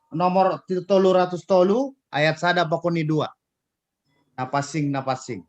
nomor 303 ayat 1 pokoni 2. Napasing.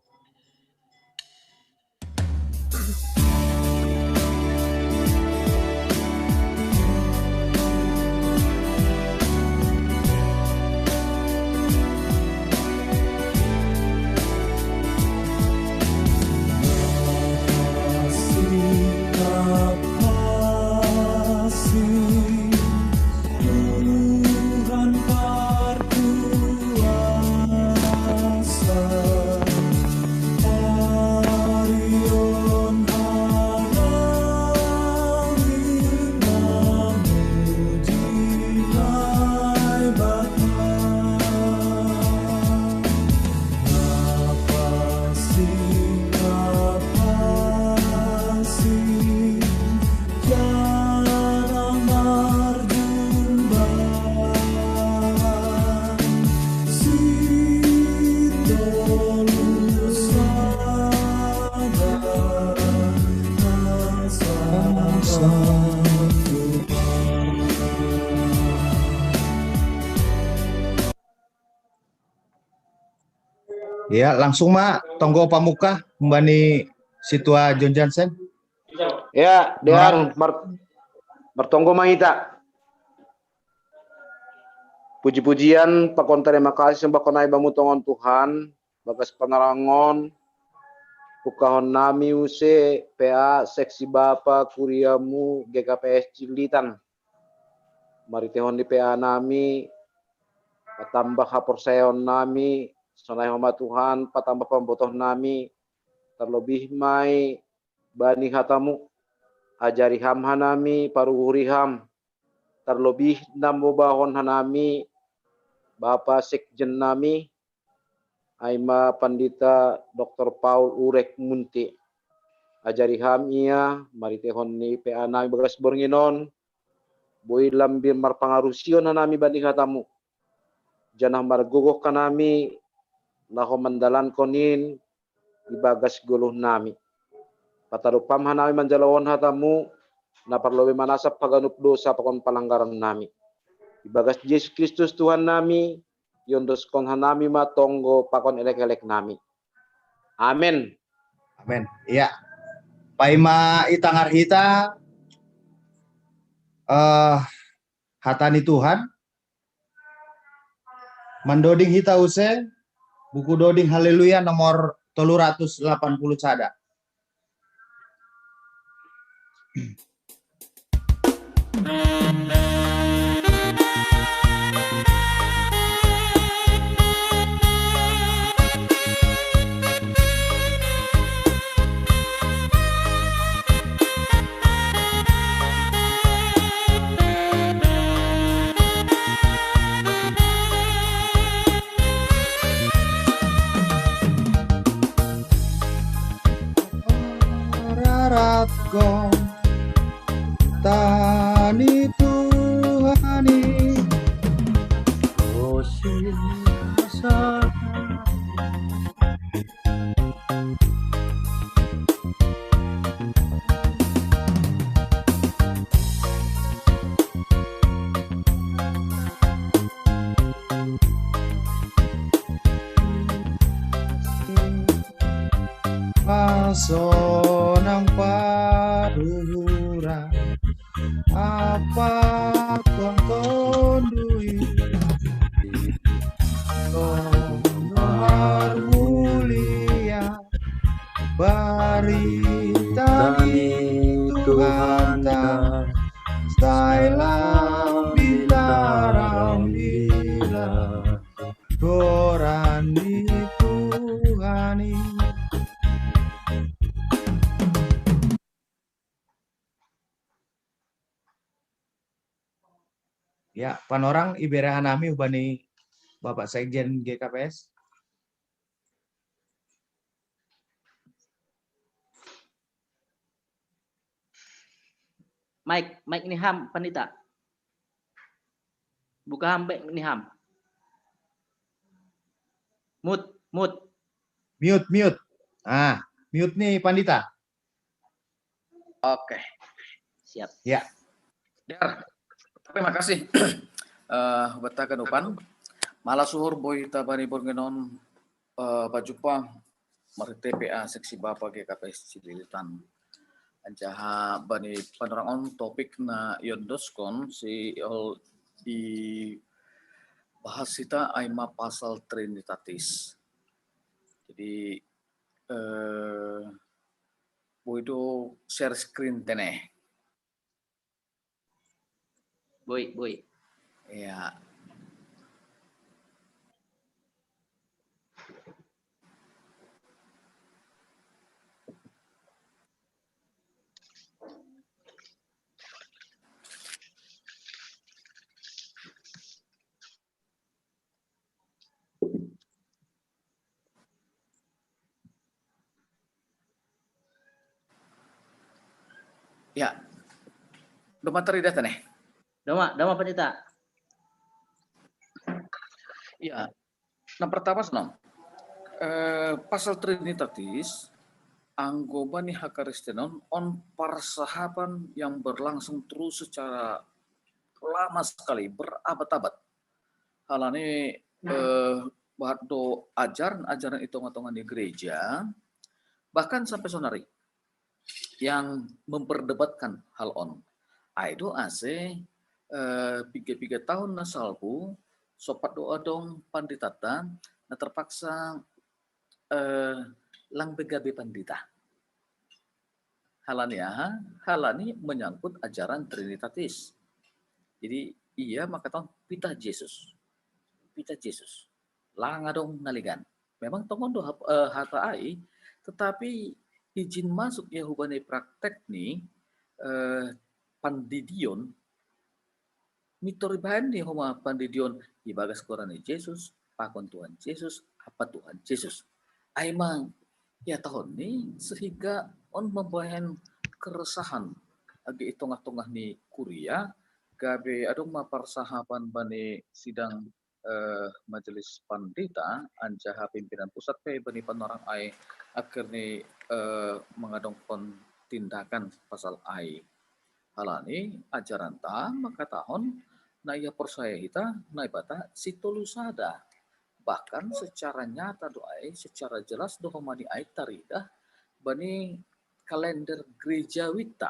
Ya, langsung tonggo pamuka mbani situa John Jansen. Ya, Dear bertonggo mangita. Puji-pujian pakon terima kasih sembah konai bamutongon Tuhan, bagas penerangon ukahon nami use PA seksi Bapa kuriamu GKPS Cilitan. Mari tehon di PA nami patambah hapor sayon nami sonai homa Tuhan patambah pembotoh nami terlebih mai bani hatamu ajari ham hanami paruhuri ham terlebih namo bahon hanami Bapak Sekjen nami Aima Pandita Dr. Paul Urek Munti ajari ham ia mari tehon ni PA nami bagas bornginon boi lambir marpangarusion hanami bani hatamu janah margogoh kanami naho mandalan konin ibagas guluh nami patarupam hanami manjalawon hatamu na parlowe manasap paganup dosa pakon palanggaran nami ibagas Yesus Kristus Tuhan nami yondos kon hanami matonggo pakon elek-elek nami amin. Iya paima itangar hita hatani Tuhan mandoding hita use buku doding haleluya nomor 380 cada. Raratko tani Tuhani sonang paruhura apa kong tondui Tuhan mulia baritani Tuhan Stailang bintarang bila Gorani Tuhani. Ya, panorang iberahan nami ubani Bapak Sekjen GKPS. Mike ini ham Pandita. Buka ham ini ham. Mute. Mute. Mute nih Pandita. Oke. Siap. Ya. Der, terima kasih. Batakan upan, malah suhur boy tabani borgenon bajupa mari TPA seksi bapa GKPS Cililitan. Anjaha bani penerangan topik na yondoskon si ol di bahas kita aima pasal trinitatis. Jadi boy do share screen teneh. Boy. Ya. Ya. Udah materi data nih. Dama Pendeta. Ya. Nah pertama senang. Pasal trinitatis anggoba nih hakaristenon on persahaban yang berlangsung terus secara lama sekali, berabad-abad. Hal ini bado ajaran hitung-hitungan di gereja, bahkan sampai sonari yang memperdebatkan hal on. Aido ase tiga tahun nasalku sopat doa dong panditata na terpaksa lang begabe pandita. Halani menyangkut ajaran trinitatis. Jadi ia makatan pita Yesus. Lang adong naligan. Memang tongon do hata ai, tetapi izin masuk Yahubane praktek nih pandidion mitoribahan nih homa pandidion ibagas korane Yesus, pakon Tuhan Yesus, apa Tuhan Yesus. Aimang ya tahun ini sehingga on membahan keresahan agi tengah-tengah ni kuria gabe adong maparsahapan bani sidang majelis pandita anjaha pimpinan pusat pe bani panorang ai akhirnya mengadong tindakan pasal ai halani ajaran ta maka tahun na ia percaya kita na ibata situlusada bahkan secara nyata doai secara jelas dohomani ai taridah bani kalender gereja wita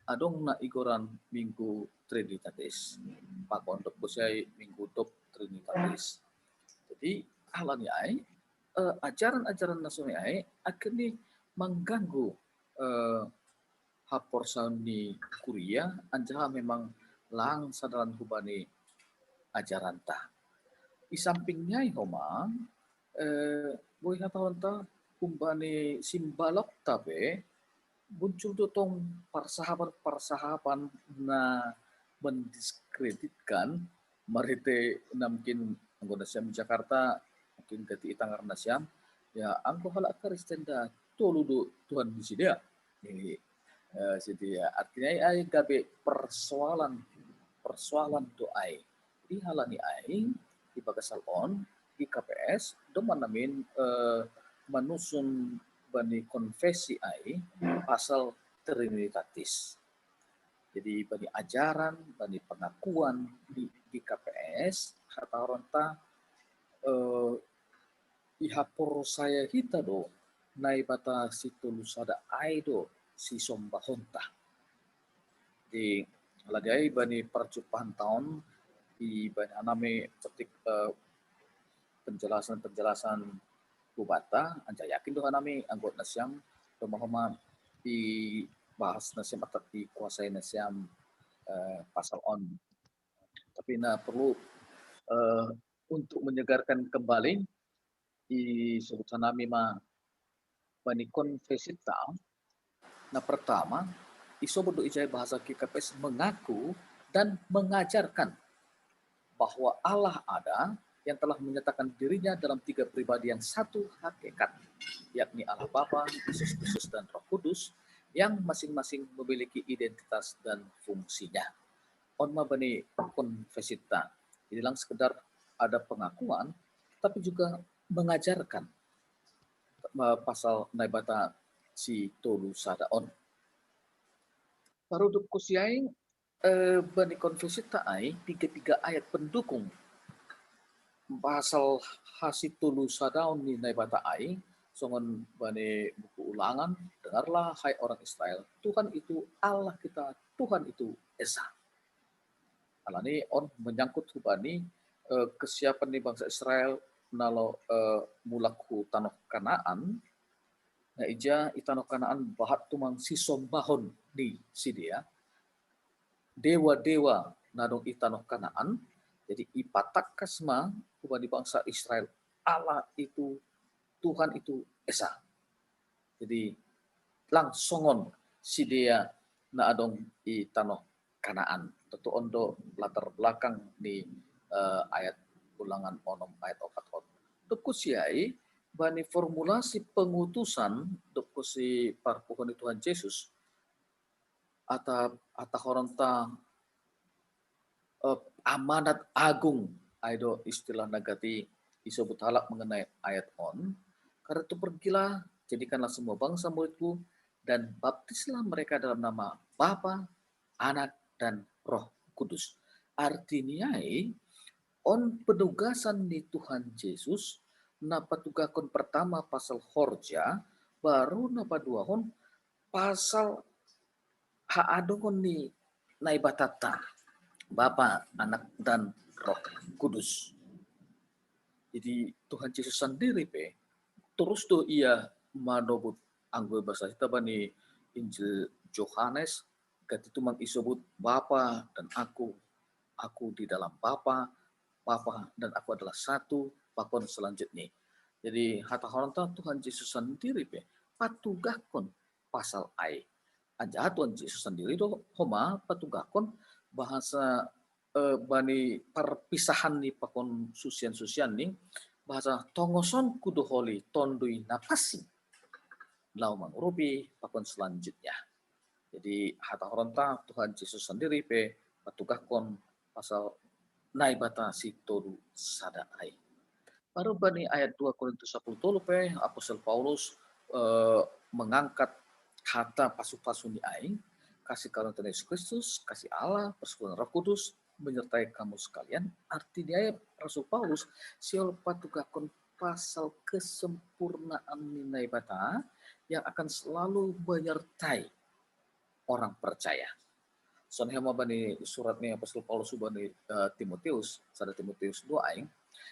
adong na igoran minggu trinitatis pakon dok busai minggu dok trinitatis jadi halani ai ajaran-ajaran nasional ai akhirnya mengganggu haporsan di kuria anjaha memang lang sadaran hubani ajaran ta. Di sampingnya homa boy tahun ta kumbani simbalok tabe muncul dotong persahaban na mendiskreditkan marite namkin anggota Siam Jakarta mungkin kati itangar Siam ya angko halak Kristen da toludo Tuhan bisi dia. Jadi artinya ai gabe persoalan doai di halani ai di bagasal on di KPS do manamin manusun bani konfesi ai pasal trinitatis. Jadi bani ajaran, bani pengakuan di KPS kata orang ta ihapor saya kita do nai bata situlusada ai do si sombahonta. Di ladai bani percupaan tahun di bani aname petik penjelasan bubata anja yakin doh aname anggota Siam domahoma di bahas nasiam atau dikuasai nasiam pasal on. Tapi perlu untuk menyegarkan kembali di sebutan nami bani konfesita. Nah pertama, iso bodo ijai bahasa KKPS mengaku dan mengajarkan bahwa Allah ada yang telah menyatakan dirinya dalam tiga pribadi yang satu hakikat, yakni Allah Bapa, Yesus Kristus dan Roh Kudus yang masing-masing memiliki identitas dan fungsinya. Onma bani konfesita. Jadi lang sekedar ada pengakuan, tapi juga mengajarkan pasal naibata si tolu sadaon. Baru duk kusiai Bani konfesi ta'ai tiga ayat pendukung pasal hasitulu sadaun ni naibata ai songon bani buku ulangan, dengarlah hai orang Israel, Tuhan itu Allah kita, Tuhan itu Esa. Alani on menyangkut hubani kesiapan di bangsa Israel nalo mulaku tanah Kanaan, na ija itano Kanaan bahat tumang sisombahon di sidia dewa-dewa nadong itano Kanaan, jadi ipatak kasma hubani bangsa Israel Allah itu Tuhan itu Esa. Jadi langsongon si dia na adong i tanah Kanaan. Tentu ondo latar belakang di ayat ulangan onom ayat 4 on. Tuku siai bani formulasi pengutusan tuku si parpuhon Tuhan Yesus ata horonta amanat agung aido istilah nagati isobut halak mengenai ayat on. Karena itu pergilah, jadikanlah semua bangsa muridku, dan baptislah mereka dalam nama Bapa, Anak, dan Roh Kudus. Artinya, on penugasan di Tuhan Yesus, na patugakon pertama pasal horja, baru na paduahon pasal haadongon ni naibatata, Bapa, Anak, dan Roh Kudus. Jadi Tuhan Yesus sendiri terus tuh ia manobut anggo bahasa kita bani Injil Yohanes ketika mengisebut Bapa dan aku di dalam Bapa dan aku adalah satu, pakon selanjutnya. Jadi hata horanta Tuhan Yesus sendiri patugakon pasal ai. Aja Tuhan Yesus sendiri tuh homa patugakon bahasa bani perpisahan nih pakon susian nih bahasa tongoson kudu holi tondui napasi lau mangurupi pakon selanjutnya. Jadi hata horonta Tuhan Yesus sendiri patugakon pasal naibata si todu sadai. Baru bani ayat 2 Korintus 10 Apostol Paulus mengangkat kata pasu-pasu ni ai, kasih karunia Yesus Kristus, kasih Allah, persekutuan Roh Kudus menyertai kamu sekalian. Artinya Rasul Paulus siol patugakon pasal kesempurnaan nilai bata yang akan selalu menyertai orang percaya. Son hema bani suratnya Apostol Paulus bani Timotius, sada Timotius 2 aing,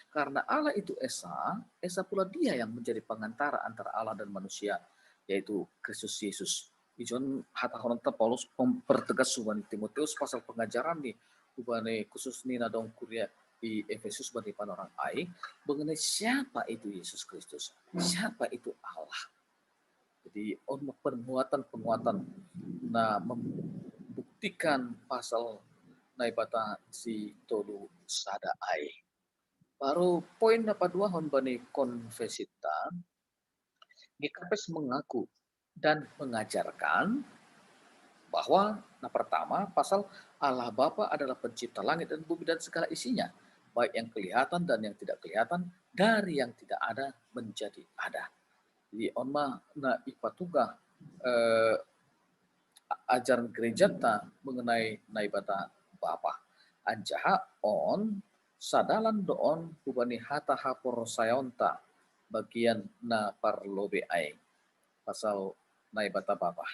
karena Allah itu Esa pula dia yang menjadi pengantara antara Allah dan manusia, yaitu Kristus Yesus. Ijon hata hononta Paulus mempertegas subani Timotius pasal pengajaran nih ubane khusus nina dong kuliah di Efesus bagi orang ai mengenai siapa itu Yesus Kristus, siapa itu Allah. Jadi penguatan nah membuktikan pasal naibata si tolu sada ai. Baru poin dapat dua hon bani konfesita GKPS mengaku dan mengajarkan bahwa pertama pasal Allah Bapa adalah pencipta langit dan bumi dan segala isinya, baik yang kelihatan dan yang tidak kelihatan, dari yang tidak ada menjadi ada. Jadi onma na ipatuga ajaran gereja ta mengenai naibata Bapa. Anjaha on sadalan doon hubani hata hapor sayonta bagian na parlobe ai pasal naibata Bapa.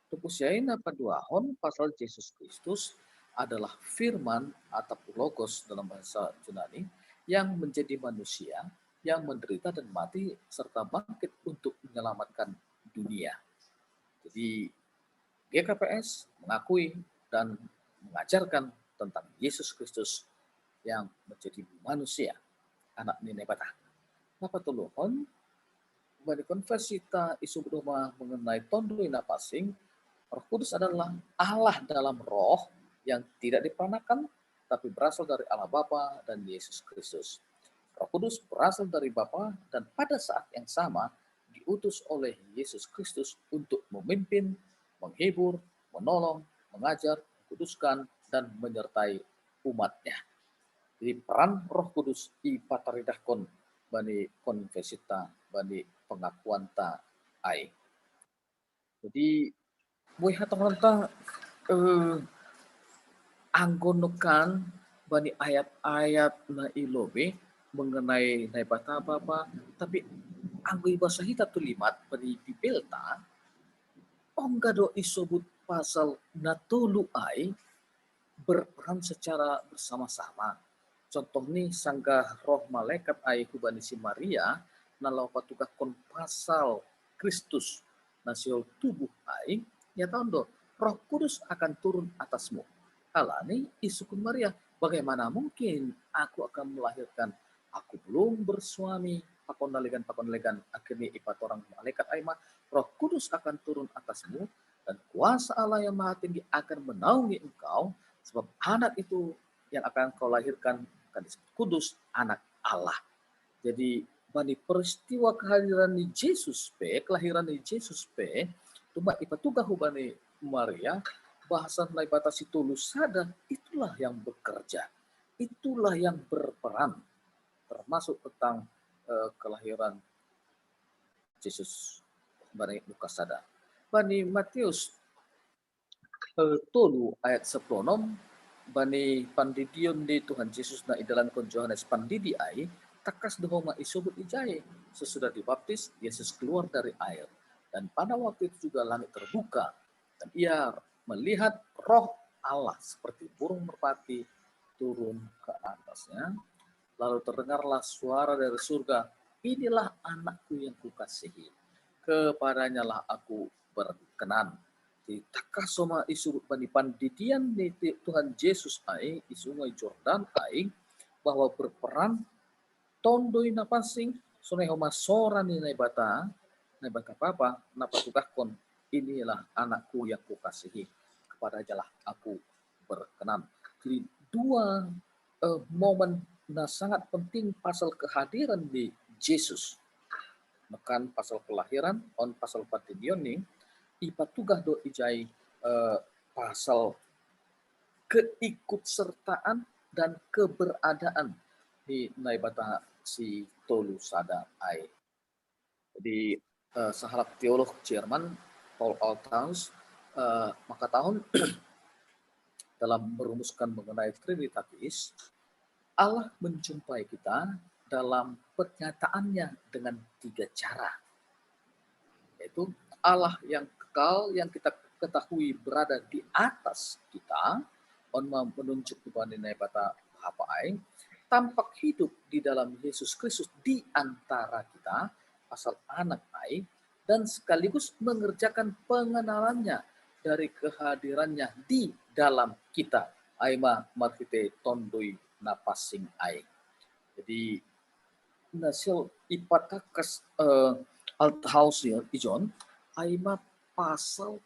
Tupusiaina paduahon pasal Yesus Kristus adalah firman atau logos dalam bahasa Yunani yang menjadi manusia, yang menderita dan mati serta bangkit untuk menyelamatkan dunia. Jadi GKPS mengakui dan mengajarkan tentang Yesus Kristus yang menjadi manusia, anak nini batah. Napa tuluhon bani konversita isu berdoa mengenai tondoi napasing Roh Kudus adalah Allah dalam roh yang tidak diperanakan, tapi berasal dari Allah Bapa dan Yesus Kristus. Roh Kudus berasal dari Bapa dan pada saat yang sama diutus oleh Yesus Kristus untuk memimpin, menghibur, menolong, mengajar, kuduskan, dan menyertai umatnya. Jadi peran Roh Kudus ipataridahkon bani konfesita, bani pengakuan ta ai. Jadi buih hatang anggonokan bani ayat-ayat na ilobe mengenai na bata bapa, tapi anggo ibasa hita tulimat bani pipelta onggado isobut pasal natulu ai berperan secara bersama-sama. Contoh nih sanggah roh malaikat ai hubani si Maria nalau patuka kon pasal Kristus nasil tubuh ai ya tahun do Roh Kudus akan turun atasmu. Alani isukun Maria, bagaimana mungkin aku akan melahirkan? Aku belum bersuami. Pakon legan akhirnya ipat orang malaikat aima. Roh Kudus akan turun atasmu dan kuasa Allah yang Maha Tinggi akan menaungi engkau, sebab anak itu yang akan kau lahirkan akan disebut kudus, anak Allah. Jadi bani peristiwa kehadiran di Yesus pe, kelahiran di Yesus pe, cuma ipatuga hubani Maria, bahasan lai batasi tulus sadar, itulah yang bekerja, itulah yang berperan, termasuk tentang kelahiran Yesus bani Lukas sadar. Bani Matius tolu ayat 10 bani pandidion di Tuhan Yesus na idalan kon Yohanes pandidi ai takas dehoma isobut ijai. Sesudah dibaptis, Yesus keluar dari air. Dan pada waktu itu juga langit terbuka. Dan ia melihat roh Allah seperti burung merpati turun ke atasnya. Lalu terdengarlah suara dari surga, inilah anakku yang kukasihi. Kepadanya lah aku berkenan. Takas soma isu bani pandidian di Tuhan Yesus ai, isungai Jordan ai, bahwa berperan tondoi napasing sonai homa sora ni nai bata papa napatukakon inilah anakku yang kukasihi, kepada jalah aku berkenan. Jadi dua momen na sangat penting pasal kehadiran di Yesus. Mekan pasal kelahiran on pasal patidion nih ipatugah do ijai pasal keikutsertaan dan keberadaan di naibata si tolu sada ai. Jadi sahabat teolog Jerman Paul Althaus maka tahun dalam merumuskan mengenai Trinitatis, Allah menjumpai kita dalam pernyataannya dengan 3 cara. Yaitu Allah yang kekal, yang kita ketahui berada di atas kita, on menunjuk kepada naibata apa ai, tampak hidup di dalam Yesus Kristus di antara kita, pasal anak ai, dan sekaligus mengerjakan pengenalannya dari kehadirannya di dalam kita. Aima markite tondoi napasing ai. Jadi nasil ipatakas Althaus ijon aima pasal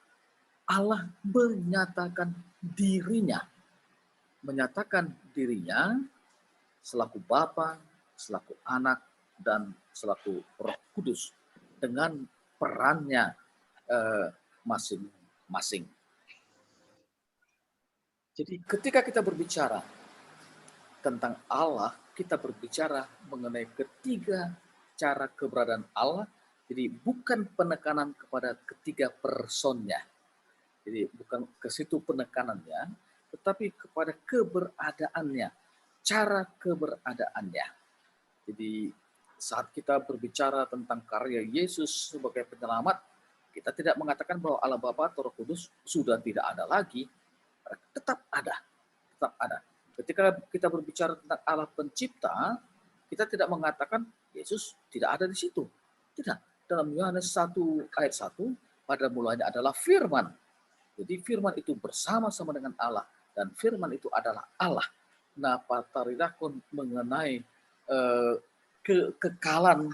Allah menyatakan dirinya selaku Bapa, selaku Anak, dan selaku Roh Kudus dengan perannya masing-masing. Jadi ketika kita berbicara tentang Allah, kita berbicara mengenai ketiga cara keberadaan Allah. Jadi bukan penekanan kepada ketiga personnya. Jadi bukan ke situ penekanannya, tetapi kepada keberadaannya, cara keberadaannya. Jadi saat kita berbicara tentang karya Yesus sebagai penyelamat, kita tidak mengatakan bahwa Allah Bapa atau Roh Kudus sudah tidak ada lagi, tetap ada. Ketika kita berbicara tentang Allah pencipta, kita tidak mengatakan Yesus tidak ada di situ. Tidak. Dalam Yohanes 1 ayat 1, pada mulanya adalah firman. Jadi firman itu bersama-sama dengan Allah, dan firman itu adalah Allah. Nah, pataridakon mengenai kekekalan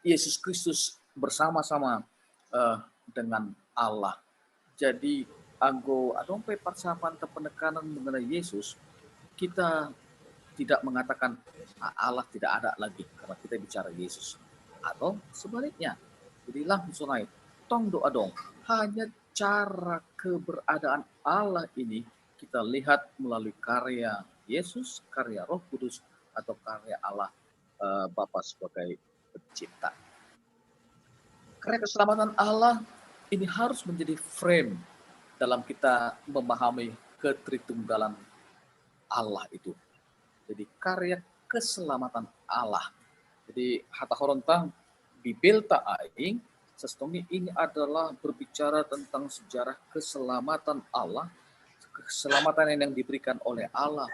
Yesus Kristus bersama-sama dengan Allah. Jadi anggo adompe persamaan penekanan mengenai Yesus, kita tidak mengatakan Allah tidak ada lagi karena kita bicara Yesus, atau sebaliknya. Jadi langsung naik tong doa dong. Hanya cara keberadaan Allah ini kita lihat melalui karya Yesus, karya Roh Kudus, atau karya Allah Bapa sebagai pencipta. Karya keselamatan Allah ini harus menjadi frame dalam kita memahami ketritunggalan Allah itu. Jadi karya keselamatan Allah. Jadi hata horontang bibelta aing sestongi ini adalah berbicara tentang sejarah keselamatan Allah, keselamatan yang diberikan oleh Allah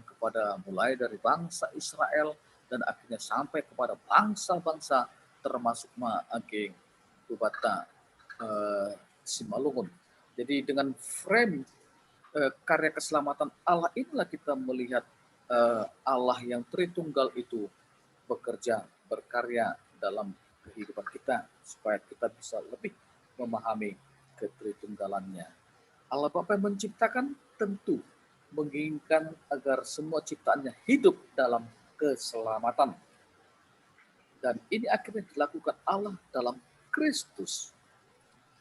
kepada mulai dari bangsa Israel dan akhirnya sampai kepada bangsa-bangsa termasuk ageng Bubata Simalungun. Jadi dengan frame karya keselamatan Allah inilah kita melihat Allah yang Tritunggal itu bekerja, berkarya dalam kehidupan kita supaya kita bisa lebih memahami ketritunggalannya. Allah Bapa yang menciptakan tentu menginginkan agar semua ciptaannya hidup dalam keselamatan. Dan ini akhirnya dilakukan Allah dalam Kristus.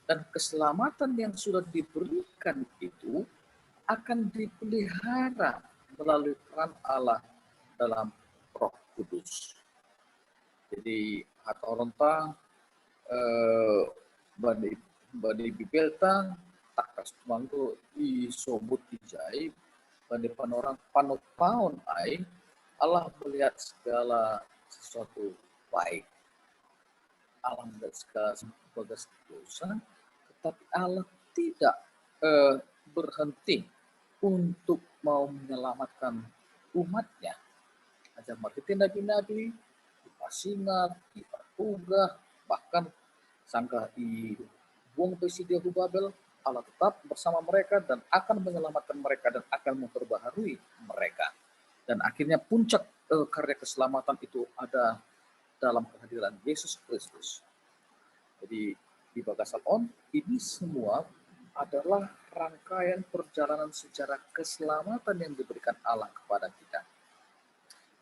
Dan keselamatan yang sudah diberikan itu akan dipelihara melalui peran Allah dalam Roh Kudus. Jadi atau rentang bani bibelta takas mangko isobut dijai bani panorang panopaun ai Allah melihat segala sesuatu baik. Allah melihat segala bagas dosa, tetapi Allah tidak berhenti untuk mau menyelamatkan umatnya. Aja marketing nabi-nabi, dipasingat, dipatugah, bahkan sangka di buang pesidia Babel, Allah tetap bersama mereka dan akan menyelamatkan mereka dan akan memperbaharui mereka. Dan akhirnya puncak karya keselamatan itu ada dalam kehadiran Yesus Kristus. Jadi di Bagasalon ini semua adalah rangkaian perjalanan sejarah keselamatan yang diberikan Allah kepada kita.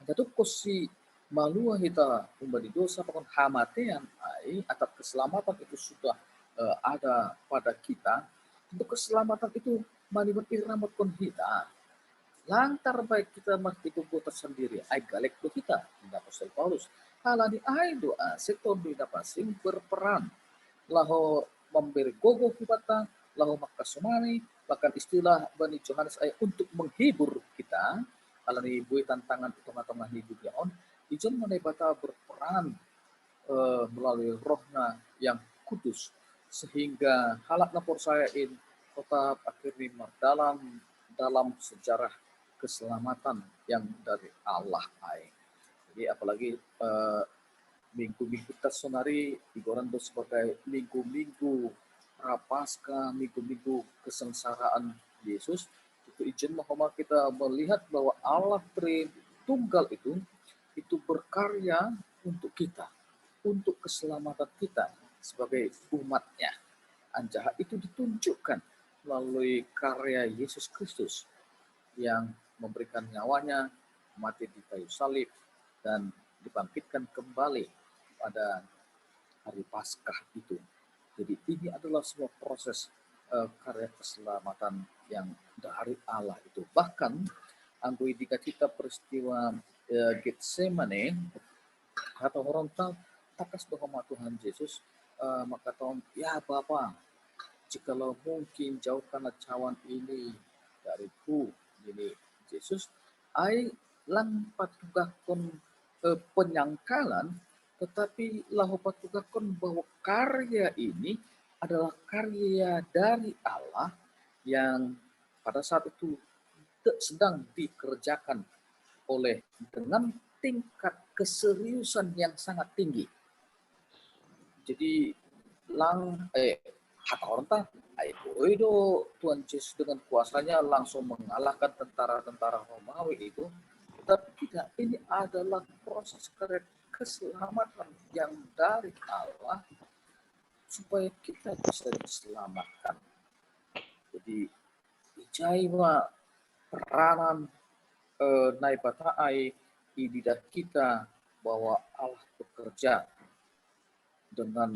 Ada tuh kosi malua kita umbadi dosa pakon hamatean ai atau keselamatan itu sudah ada pada kita. Untuk keselamatan itu manibat iramat kon kita. Lantar baik kita mati kuku tersendiri ai galek do kita tidak Apostol Paulus. Halani ai doa sektor bida pasing berperan laho memberi gogo kita laho makasumani bahkan istilah Bani Johannes ayat untuk menghibur kita alani bui tantangan tengah-tengah hidup ya on ijon menebata berperan melalui rohna yang kudus sehingga halak napor sayain tetap akhirnya dalam sejarah keselamatan yang dari Allah ai. Jadi apalagi minggu-minggu tersonari digorando sebagai minggu-minggu prapaskah, minggu-minggu kesengsaraan Yesus. Itu izin mahkamah kita melihat bahwa Allah Tritunggal itu berkarya untuk kita, untuk keselamatan kita sebagai umatnya. Anjaha itu ditunjukkan melalui karya Yesus Kristus yang memberikan nyawanya, mati di kayu salib, dan dibangkitkan kembali pada hari Paskah itu. Jadi ini adalah sebuah proses karya keselamatan yang dari Allah itu. Bahkan anggo jika kita peristiwa Getsemane kata orang tahu takas doa Tuhan Yesus maka tahun ya Bapa jikalau mungkin jauhkanlah cawan ini dariku ini Yesus ai lang patugahkon penyangkalan tetapi lahu patugahkon bahwa karya ini adalah karya dari Allah yang pada saat itu sedang dikerjakan oleh dengan tingkat keseriusan yang sangat tinggi. Jadi kata orang tak, itu Tuhan Yesus dengan kuasanya langsung mengalahkan tentara-tentara Romawi itu. Tapi tidak, ini adalah proses keselamatan yang dari Allah supaya kita bisa diselamatkan. Jadi ijaiwa peranan naibata ai ibidah kita bahwa Allah bekerja dengan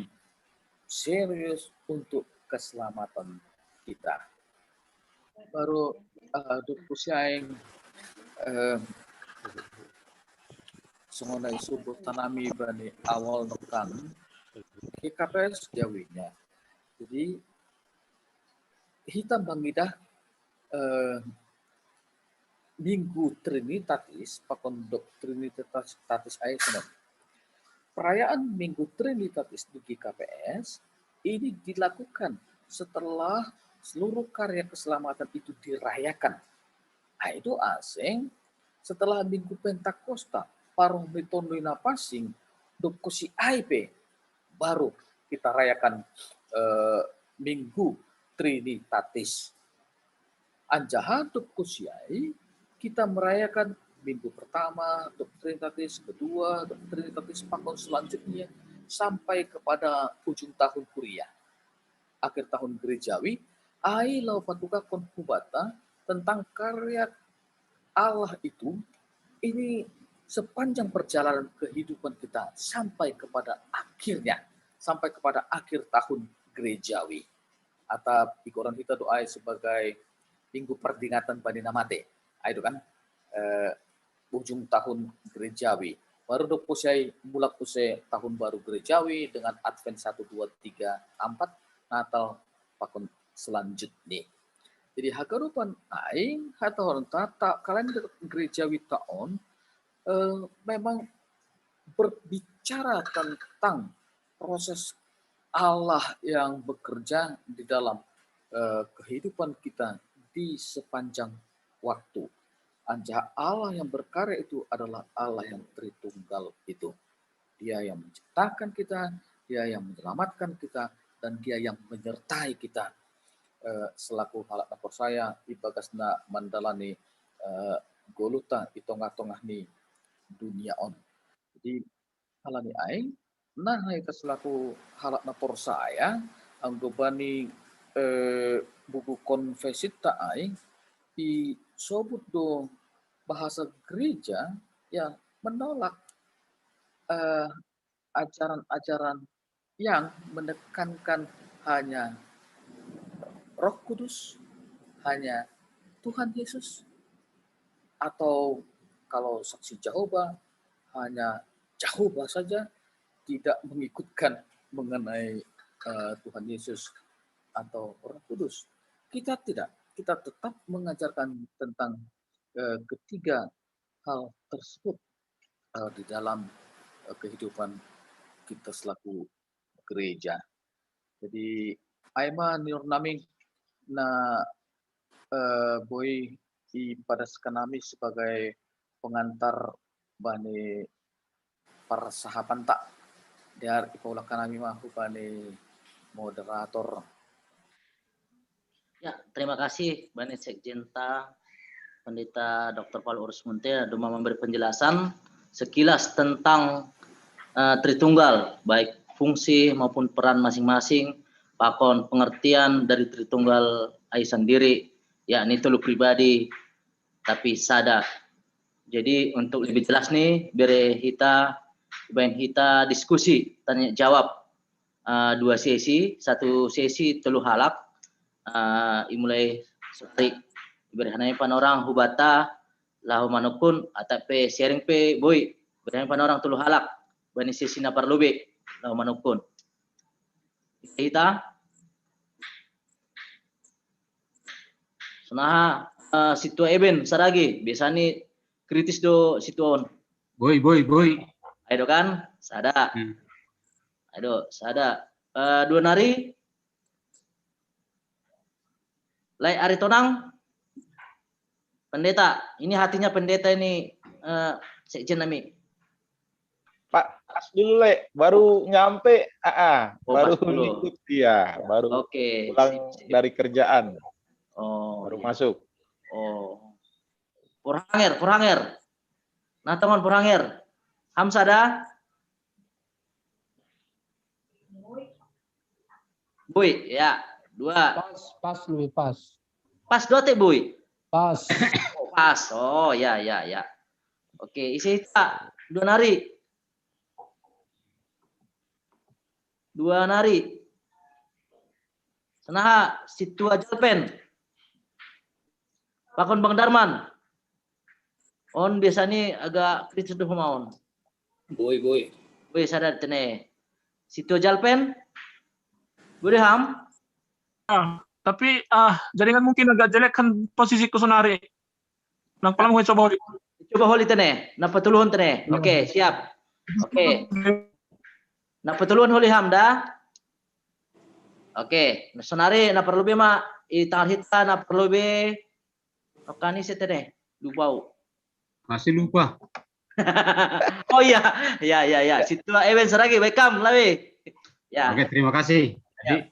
serius untuk keselamatan kita. Baru dukusiaing semua isu tanami bani awal nokan KKPS jawinya. Jadi hitam bangidah eh, Minggu Trinitatis, pakon Trinitatis Aesenon. Perayaan Minggu Trinitatis di GKPS ini dilakukan setelah seluruh karya keselamatan itu dirayakan. Nah, itu asing setelah Minggu Pentakosta, parong mitondoina pasing, dokusi AIP, baru kita rayakan Minggu Trinitatis. Anjaha dokusiai kita merayakan minggu pertama, Trinitatis, kedua, Trinitatis pakon selanjutnya, sampai kepada ujung tahun kuliah. Akhir tahun gerejawi, ai lau patuka konhubata tentang karya Allah itu, ini sepanjang perjalanan kehidupan kita sampai kepada akhirnya, sampai kepada akhir tahun gerejawi. Atau ikoran kita doa sebagai minggu peringatan Bandina Mate. Itu kan ujung tahun gerejawi. Baru dok pusai mulak pusai tahun baru gerejawi dengan Advent 1, 2, 3, 4, Natal pakon selanjutnya. Jadi hagarupan aing hatahoron tata kalian gerejawi taon memang berbicara tentang proses Allah yang bekerja di dalam kehidupan kita di sepanjang waktu. Anjah Allah yang berkarya itu adalah Allah yang Tritunggal itu. Dia yang menciptakan kita, dia yang menyelamatkan kita, dan dia yang menyertai kita. Selaku halak napor saya, ibagasna mandalani goluta di tengah-tengah ni dunia on. Jadi halani aing, nah itu selaku halak napor saya, anggobani buku konfesita aing, disobut do bahasa gereja yang menolak ajaran-ajaran yang menekankan hanya Roh Kudus, hanya Tuhan Yesus, atau kalau saksi Jehovah hanya Jehovah saja, tidak mengikutkan mengenai Tuhan Yesus atau Roh Kudus. Kita tidak, kita tetap mengajarkan tentang ketiga hal tersebut di dalam kehidupan kita selaku gereja. Jadi aima nior nami na boy pada sekanami sebagai pengantar bani para sahabat tak dar ipaulah kanami mahu bani moderator. Ya, terima kasih Bani Sekjenta Pendeta Dr. Paul Urus Munte Duma memberi penjelasan sekilas tentang Tritunggal, baik fungsi maupun peran masing-masing, pakon pengertian dari Tritunggal AI sendiri, yakni telu pribadi tapi sadar. Jadi untuk lebih jelas nih, biar kita diskusi tanya jawab dua sesi, satu sesi telu halak, mulai seperti berhanai panorang hubata lahu manukun atape sharing pe boy berhanai panorang telu halak bani sesi na parlube lahu manukun kita sunaha situa eben saragi biasanya kritis do situon Boy. ayo kan sada ayo sada dua nari lai aritonang pendeta, ini hatinya pendeta ini sekjen nami. Pak, pas dulu Le, baru nyampe, Oh, baru pas dulu. ikut dia, baru Oke. pulang dari kerjaan, Oh, baru iya. masuk. Oh. Purhanger. Nah, teman Purhanger. Hamsada. Bui, ya. Dua. Pas lebih pas. Pas dua teh, Bui. Pas. Oh, pas. Oh, ya. Oke, isi tak. Dua nari. Senaha situa jalpen. Pakon Bang Darman. On biasanya agak kritis doh maun. Boy. Boy sadar tene. Situa jalpen. Boleh ham? Tapi jaringan mungkin agak jelek kan posisiku sonari. Nang palam ko coba holi. Coba holi tene, napatuluhan tene. Oke, siap. Oke. Napatuluhan holi Hamda. Oke, sonari na perlu be ma itangal hita na perlu be okani setene. Lupau. Masih lupa. Oh iya, ya. Situa event seragi, welcome lawe. Ya. Oke, terima kasih. Jadi,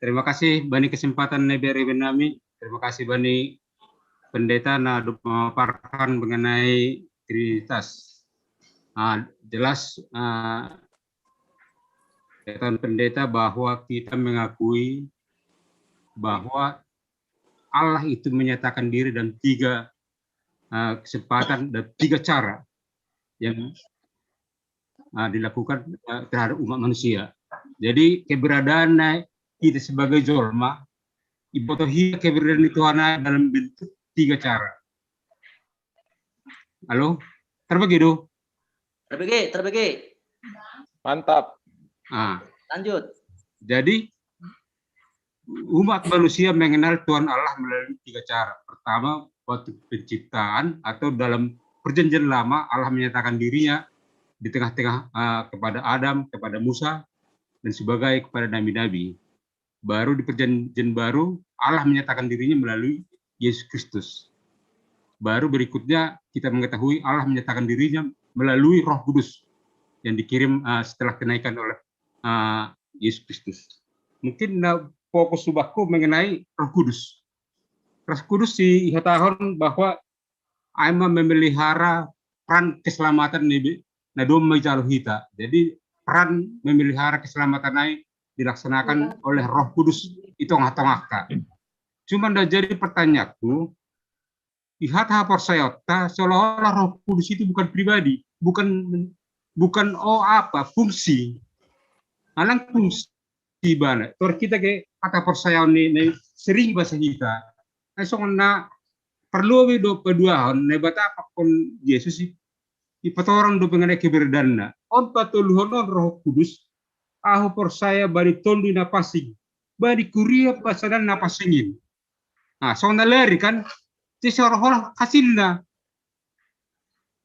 terima kasih Bani kesempatan neberi benami. Terima kasih Bani pendeta na memaparkan mengenai Trinitas. Jelas kata pendeta bahwa kita mengakui bahwa Allah itu menyatakan diri dan 3 kesempatan dan 3 cara yang dilakukan terhadap umat manusia. Jadi keberadaan kita sebagai jolma, ibotohi keberadaan Tuhan dalam bentuk 3 cara. Halo, terbagi do? Terbagi. Mantap. Lanjut. Jadi umat manusia mengenal Tuhan Allah melalui 3 cara. Pertama, waktu penciptaan atau dalam perjanjian lama Allah menyatakan dirinya di tengah-tengah kepada Adam, kepada Musa, dan sebagai kepada nabi-nabi. Baru di perjanjian baru Allah menyatakan dirinya melalui Yesus Kristus. Baru berikutnya kita mengetahui Allah menyatakan dirinya melalui Roh Kudus yang dikirim setelah kenaikan oleh Yesus Kristus. Mungkin fokus subahku mengenai Roh Kudus. Roh Kudus dikatakan bahwa Aima memelihara peran keselamatan na dom hita. Jadi peran memelihara keselamatan ini dilaksanakan oleh Roh Kudus itu ngatong-ngaka. Cuma dah jadi pertanyaanku, ihat persayota seolah-olah Roh Kudus itu bukan pribadi, bukan fungsi. Alang fungsi bana. Tor kita ke kata persayaan ini sering bahasa kita. Na perlu do peduahan nebata apa kon Yesus ipatorang do pengenai keberdanna. On patuluhon Roh Kudus ahu persaya bari tondu na pasing. Bari kuria pasadan na pasingin. So naleri kan si seolah-olah hasilna.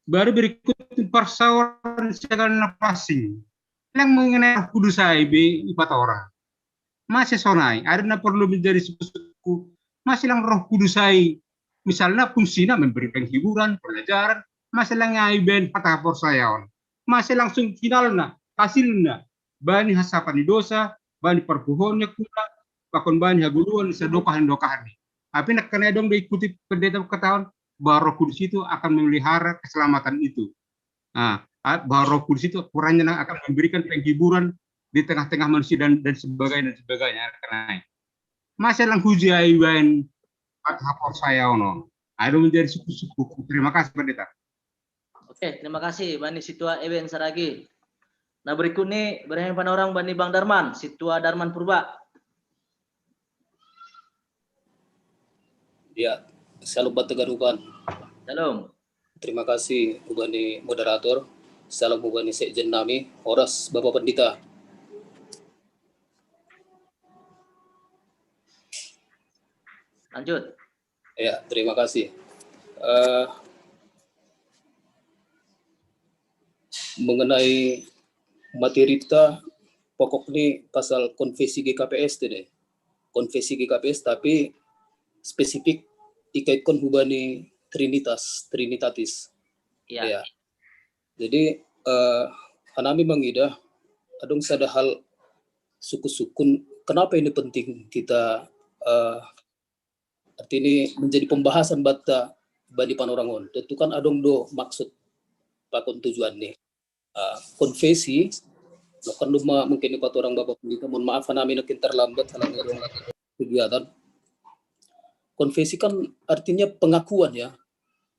Baru berikut persawaran segala na pasing. Yang mengenai Roh Kudus saya ipatorang. Masih sonai, ada na perlu menjadi suku. Masih lang Roh Kudus saya. Misalnya fungsinya memberi penghiburan, pelajaran, masih lang ngaiben patah porsayaon. Masih langsung finalnya, hasilnya, bani hasapan di dosa, bani perpuhonnya kula, bahkan bani haguluan, sedokahan-dokahan. Tapi nak kena dong diikuti pendeta ketahuan, bahwa Roh Kudus itu akan memelihara keselamatan itu. Bahwa Roh Kudus itu kurangnya akan memberikan penghiburan di tengah-tengah manusia dan sebagainya. Masih lang huji aiben hapor saya ono. Ada menjadi suku-suku. Terima kasih pendeta. Oke, terima kasih Bani Situa Ewen Saragi. Nah berikut nih berhenti orang Bani Bang Darman, Situa Darman Purba. Ya, salam Tegarukan. Salam. Terima kasih Bani moderator. Salam Bani Sekjen Nami, Horas Bapak Pendeta. Lanjut. Ya, terima kasih. Mengenai materi kita, pokok ini pasal konfesi GKPS ini. Konfesi GKPS, tapi spesifik dikaitkan hubani Trinitatis. Ya. Jadi, kami mengidah, adong sada hal suku-sukun, kenapa ini penting kita arti ini menjadi pembahasan bata bani panorangon. Tentu kan adong do maksud pakon tujuan nih. Konfesi, kan luma mungkin ipat orang bapak pendeta, mohon maaf kami nakin terlambat halang kegiatan. Konfesi kan artinya pengakuan ya.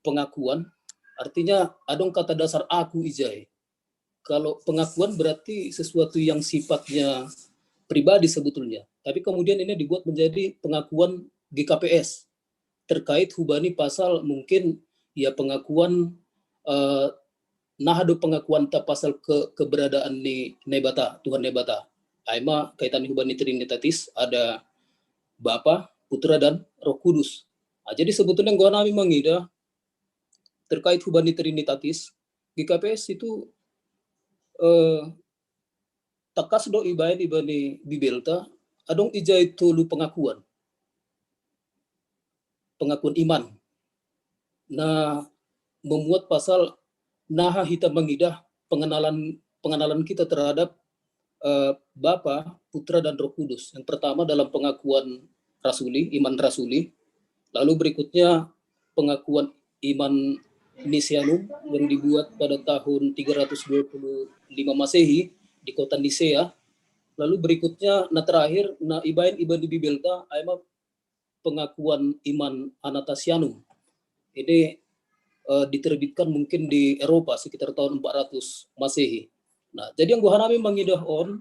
Pengakuan artinya adong kata dasar aku ijai. Kalau pengakuan berarti sesuatu yang sifatnya pribadi sebetulnya. Tapi kemudian ini dibuat menjadi pengakuan GKPS terkait hubani pasal mungkin ya pengakuan nahado pengakuan ta pasal keberadaan ni nebata Tuhan nebata. Aima kaitan hubani Trinitatis ada Bapa, Putra dan Roh Kudus. Nah, jadi sebetulnya gua nami mangida terkait hubani Trinitatis, GKPS itu takas do ibain ibani bibelta adong ijai tulu pengakuan iman. Nah, memuat pasal naha hita mengidah pengenalan kita terhadap Bapa, Putra dan Roh Kudus. Yang pertama dalam pengakuan rasuli, iman rasuli. Lalu berikutnya pengakuan iman Nisianum yang dibuat pada tahun 325 Masehi di kota Nisea. Lalu berikutnya terakhir ibain di Bibelta aima pengakuan iman Anatasianum. Ini diterbitkan mungkin di Eropa sekitar tahun 400 Masehi. Nah, jadi yang gua hanami mengidah on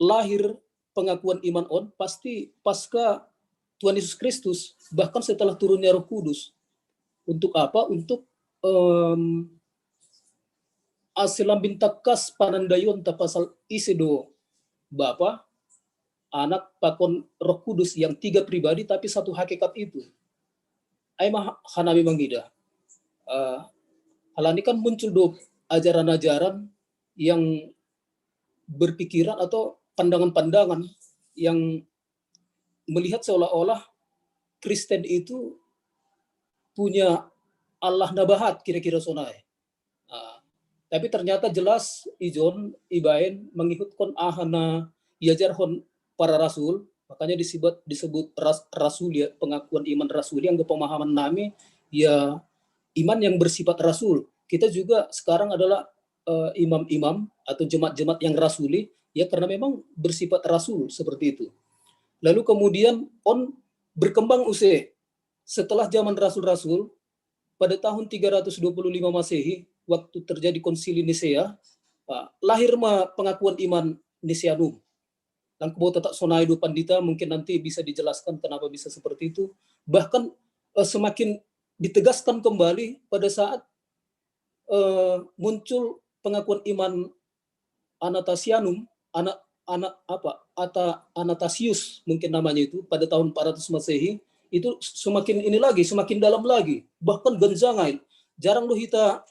lahir pengakuan iman on pasti pasca Tuhan Yesus Kristus, bahkan setelah turunnya Roh Kudus. Untuk apa? Untuk asilam bintakas panandayon ta pasal isido Bapa, Anak, pakon Roh Kudus yang 3 pribadi tapi satu hakikat itu. Aima hanami mangida. Halani kan muncul do ajaran-ajaran yang berpikiran atau pandangan-pandangan yang melihat seolah-olah Kristen itu punya Allah nabahat kira-kira sonai. Tapi ternyata jelas ijon ibain mengikutkan ahana yajarhon para rasul, makanya disebut rasul ya, pengakuan iman rasul yang pemahaman nami ya iman yang bersifat rasul. Kita juga sekarang adalah imam-imam atau jemaat-jemaat yang rasuli ya karena memang bersifat rasul seperti itu. Lalu kemudian berkembang setelah zaman rasul-rasul pada tahun 325 Masehi waktu terjadi konsili Nisea, lahir pengakuan iman Nisianum. Dan kebo tetap sonaido pandita mungkin nanti bisa dijelaskan kenapa bisa seperti itu. Bahkan semakin ditegaskan kembali pada saat muncul pengakuan iman Anatasianum, Anatasius mungkin namanya itu pada tahun 400 Masehi, itu semakin dalam lagi, bahkan genjangai. Jarang lo kita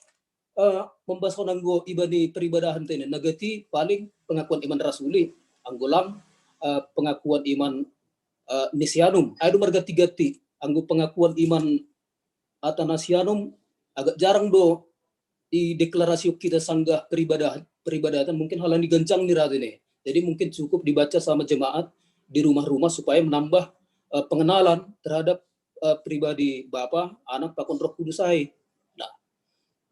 membahas nanggo ibadi peribadahan tene nagati paling pengakuan iman rasuli anggolang pengakuan iman Nisianum adu marga tigati anggo pengakuan iman Atanasianum agak jarang do di deklarasi kita sanggah peribadatan mungkin halan digencang nih radene. Jadi mungkin cukup dibaca sama jemaat di rumah-rumah supaya menambah pengenalan terhadap pribadi Bapa, Anak, pakon Roh Kudus ai. Nah,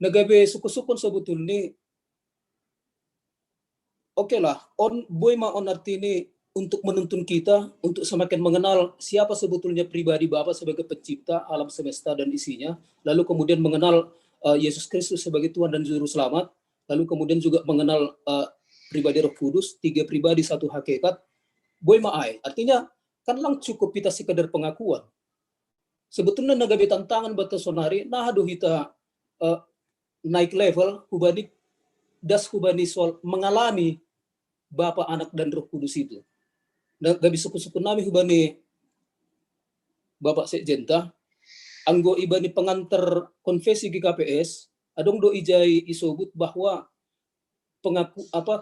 nagabe suku-sukun sebetulnya oke lah, boy on artini untuk menuntun kita untuk semakin mengenal siapa sebetulnya pribadi Bapa sebagai pencipta alam semesta dan isinya, lalu kemudian mengenal Yesus Kristus sebagai Tuhan dan Juru Selamat, lalu kemudian juga mengenal pribadi Roh Kudus, 3 pribadi satu hakikat. Boy ma'ai, artinya kan lang cukup kita sekedar pengakuan. Sebetulnya nagabe tantangan bata sonari, nah aduh kita naik level hubani soal mengalami Bapa, Anak dan Roh Kudus itu. Nagabe suku-suku nami hubani Bapak Sekjenta, anggo ibani pengantar konfesi GKPS, adong do ijai isobut bahwa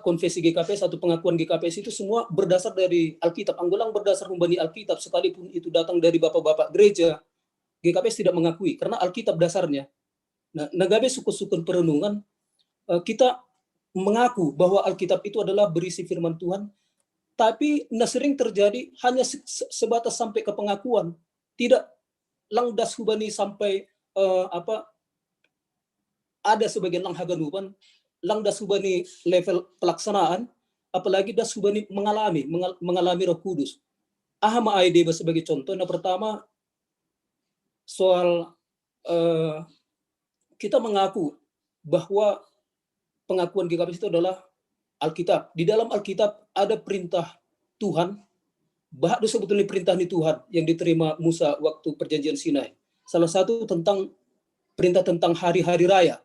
konfesi GKPS atau pengakuan GKPS itu semua berdasar dari Alkitab. Anggolang berdasar membani Alkitab sekalipun itu datang dari bapak-bapak gereja, GKPS tidak mengakui karena Alkitab dasarnya. Nah, nagabe suku-sukun perenungan kita mengaku bahwa Alkitab itu adalah berisi firman Tuhan, tapi sering terjadi hanya sebatas sampai ke pengakuan, tidak langdas hubani sampai ada sebagian langhaganupan langdas hubani level pelaksanaan, apalagi das hubani mengalami Roh Kudus. Ahama aide sebagai contoh. Nah, pertama soal kita mengaku bahwa pengakuan GKPS itu adalah Alkitab. Di dalam Alkitab ada perintah Tuhan, bahkan sebetulnya perintah di Tuhan yang diterima Musa waktu perjanjian Sinai. Salah satu perintah tentang hari-hari raya.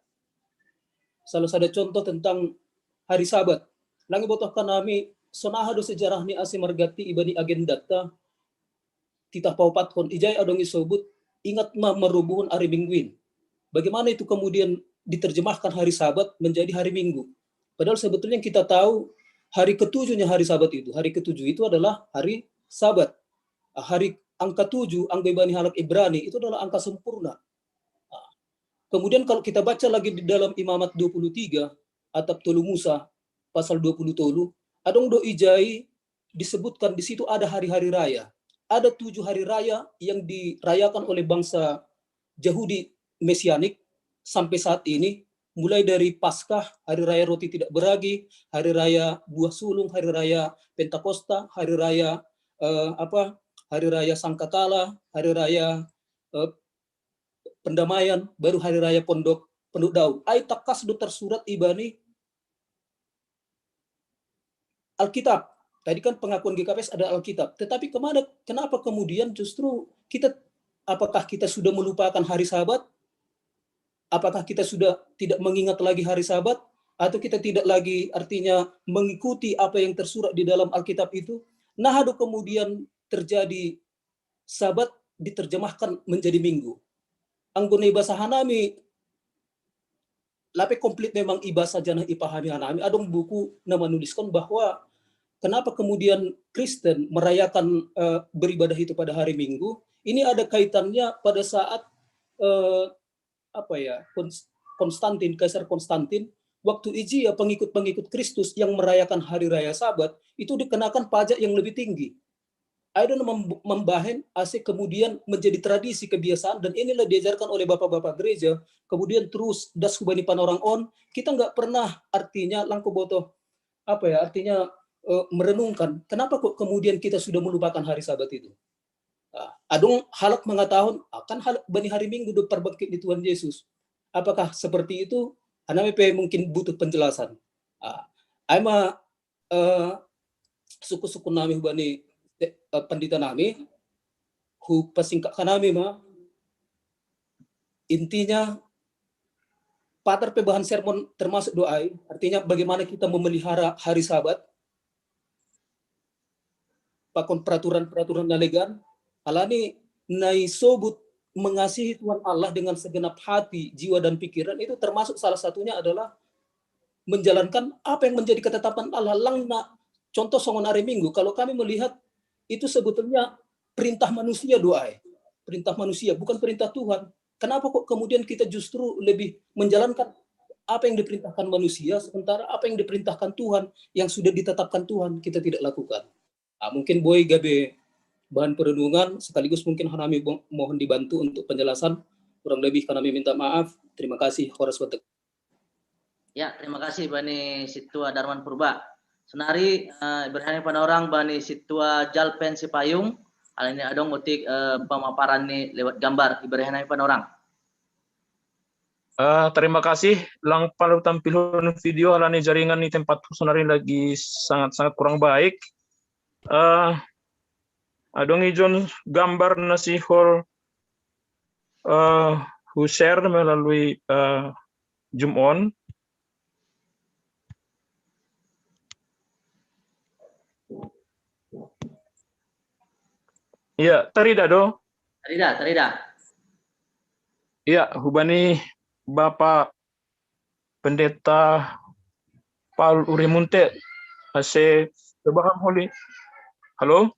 Salah satu contoh tentang hari Sabat. Langi botoh kanami sonaha do sejarah ni ase margati ibani agendata titah paupathon ijai adong isobut ingat merubuhun hari mingguin. Bagaimana itu kemudian diterjemahkan hari Sabat menjadi hari Minggu? Padahal sebetulnya kita tahu hari ketujuhnya hari Sabat itu. Hari ketujuh itu adalah hari Sabat. Hari angka 7, angka Bani Halak Ibrani itu adalah angka sempurna. Kemudian kalau kita baca lagi di dalam Imamat 23, Atap Tolu Musa, pasal 20 Tolu, adong do ijai disebutkan di situ ada hari-hari raya. Ada 7 hari raya yang dirayakan oleh bangsa Yahudi Mesianik sampai saat ini, mulai dari Paskah, hari raya roti tidak beragi, hari raya buah sulung, hari raya Pentakosta, hari raya hari raya Sangkatala, hari raya pendamaian, baru hari raya Pondok Daud. Ai takas do tersurat ibani Alkitab. Tadi kan pengakuan GKPS ada Alkitab. Tetapi kenapa kemudian justru apakah kita sudah melupakan hari Sabat? Apakah kita sudah tidak mengingat lagi hari Sabat? Atau kita tidak lagi artinya mengikuti apa yang tersurat di dalam Alkitab itu? Nah, kemudian terjadi Sabat diterjemahkan menjadi Minggu. Anggone ibasa hanami lape komplit memang ibasa janah ipahami hanami. Adong buku nama nuliskan bahwa kenapa kemudian Kristen merayakan beribadah itu pada hari Minggu? Ini ada kaitannya pada saat Konstantin, Kaisar Konstantin, waktu Ijia pengikut-pengikut Kristus yang merayakan hari raya Sabat itu dikenakan pajak yang lebih tinggi. Ada membahen asik kemudian menjadi tradisi kebiasaan, dan inilah diajarkan oleh bapak-bapak gereja. Kemudian terus das hubani panorang on, kita nggak pernah artinya langko botoh artinya merenungkan kenapa kok kemudian kita sudah melupakan hari Sabat itu. Adong halak mengatakan akan halak bani hari Minggu do perbangkit di Tuhan Yesus. Apakah seperti itu? Haname mungkin butuh penjelasan. Aima suku-suku nami bani pendeta nami hu pasingkat kanami intinya patar pebahan sermon termasuk doa, artinya bagaimana kita memelihara hari Sabat, pakon peraturan-peraturan nalegan alani nai sobut mengasihi Tuhan Allah dengan segenap hati, jiwa dan pikiran, itu termasuk salah satunya adalah menjalankan apa yang menjadi ketetapan Allah. Langna contoh songon hari Minggu, kalau kami melihat itu sebetulnya perintah manusia doa, perintah manusia bukan perintah Tuhan. Kenapa kok kemudian kita justru lebih menjalankan apa yang diperintahkan manusia, sementara apa yang diperintahkan Tuhan yang sudah ditetapkan Tuhan kita tidak lakukan. Mungkin Boy Gabe bahan perenungan, sekaligus mungkin kami mohon dibantu untuk penjelasan. Kurang lebih kami minta maaf. Terima kasih. Horas Watek. Ya, terima kasih Bani Situa Darman Purba. Senari berhani panorang Bani Situa Jalpen Sipayung. Hal ini adong utik pemaparan nih lewat gambar. Berhani panorang. Terima kasih. Lang palu tampilun video alani jaringan di tempat senari lagi sangat-sangat kurang baik. Adong ijon gambar nasihol who share melalui Zoom on. Iya, terida do. Terida. Iya, hubani Bapak Pendeta Paul Urimunte ase coba holi. Halo?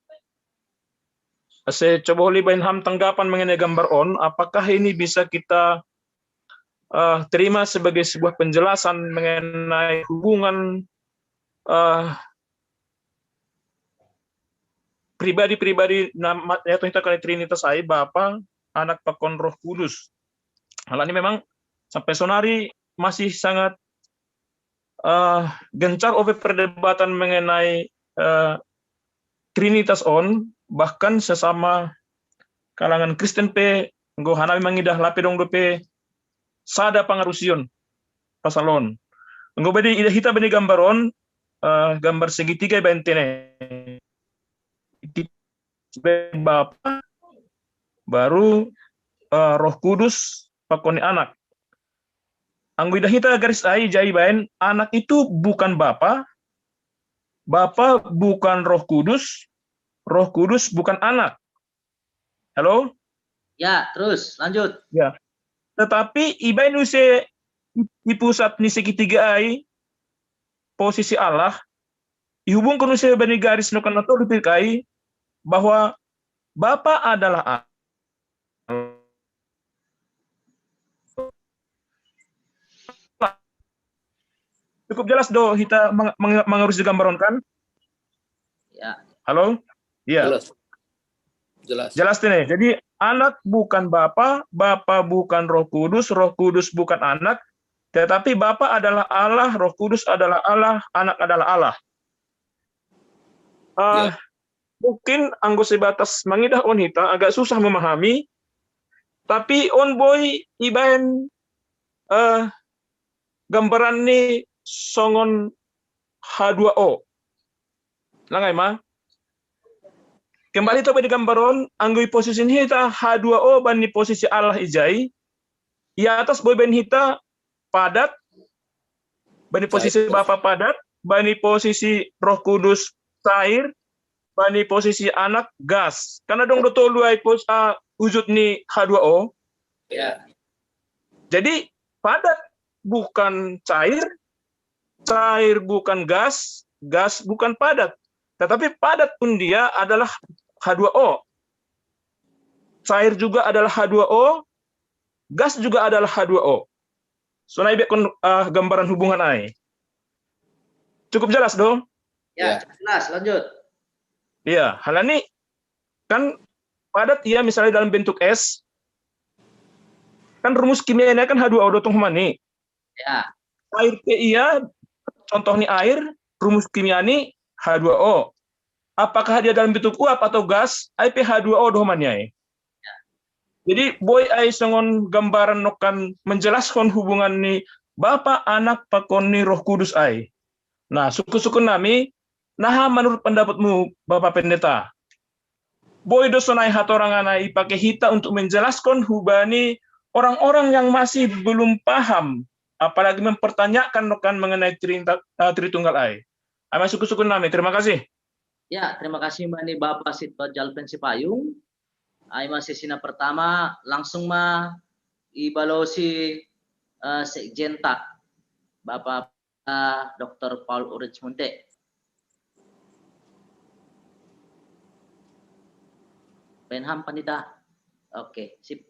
Ase coba holi bain tanggapan mengenai gambar on, apakah ini bisa kita terima sebagai sebuah penjelasan mengenai hubungan pribadi-pribadi namanya kita kali Trinitas ai Bapa, Anak, Pakon Roh Kudus. Hal ini memang sampai sonari masih sangat gencar over perdebatan mengenai Trinitas on, bahkan sesama kalangan Kristen nggo hanami mangidah lape dong dope sada pangarusion pasalon. Nggo bedi ida hita beni gambaron gambar segitiga bentene. Bapa baru Roh Kudus pakoni anak. Anggo ida hita garis ai jaibain anak itu bukan Bapa bukan Roh Kudus bukan anak. Halo? Ya, terus lanjut. Ya. Tetapi ibai nuse di pusat ni segitiga ai posisi Allah dihubungkan nuse bani garis no kana to dipikai bahwa Bapa adalah Allah. Cukup jelas do kita mengurus gambaran kan? Ya. Halo? Iya. Jelas. Jelas. Jelas nih. Jadi anak bukan Bapa, Bapa bukan Roh Kudus bukan anak, tetapi Bapa adalah Allah, Roh Kudus adalah Allah, anak adalah Allah. Ya. Mungkin anggo sebatas mangidah on hita agak susah memahami, tapi on boy ibaen gambaran ni songon H2O. Langai mah. Kembali to di gambaron anggo posisi hita H2O bani posisi Allah ijai. Di atas boy ben hita padat bani posisi Bapa padat, bani posisi Roh Kudus cair, bani posisi anak gas. Karena dong do tolu ai wujud ni H2O. Ya. Jadi padat bukan cair, cair bukan gas, gas bukan padat. Tetapi padat pun dia adalah H2O. Cair juga adalah H2O, gas juga adalah H2O. So, naik gambaran hubungan ai. Cukup jelas dong? Ya, jelas. Lanjut. Iya, hal ini kan padat ya misalnya dalam bentuk es. Kan rumus kimianya kan H2O dotong mani. Ya. Air iya, contoh nih air, rumus kimia ini H2O. Apakah dia dalam bentuk uap atau gas? H2O domannya. Ya. Jadi boy ai songon gambaran nokan menjelaskan hubungan nih Bapa, Anak, pakon nih Roh Kudus ai. Nah, suku-suku nami, nah menurut pendapatmu Bapak Pendeta, boy dosonai hatoranganai pakai hita untuk menjelaskan hubani orang-orang yang masih belum paham, apalagi mempertanyakan nokan mengenai Tritunggal ai. Ama suku-suku nami, terima kasih. Ya, terima kasih Mbak Bapak Sitwa Jalpen Sipayung. Ai sesina pertama langsung ibalosi sekjentak Bapak Dr. Paul Urich Munte. Benham Pandita. Oke, sip.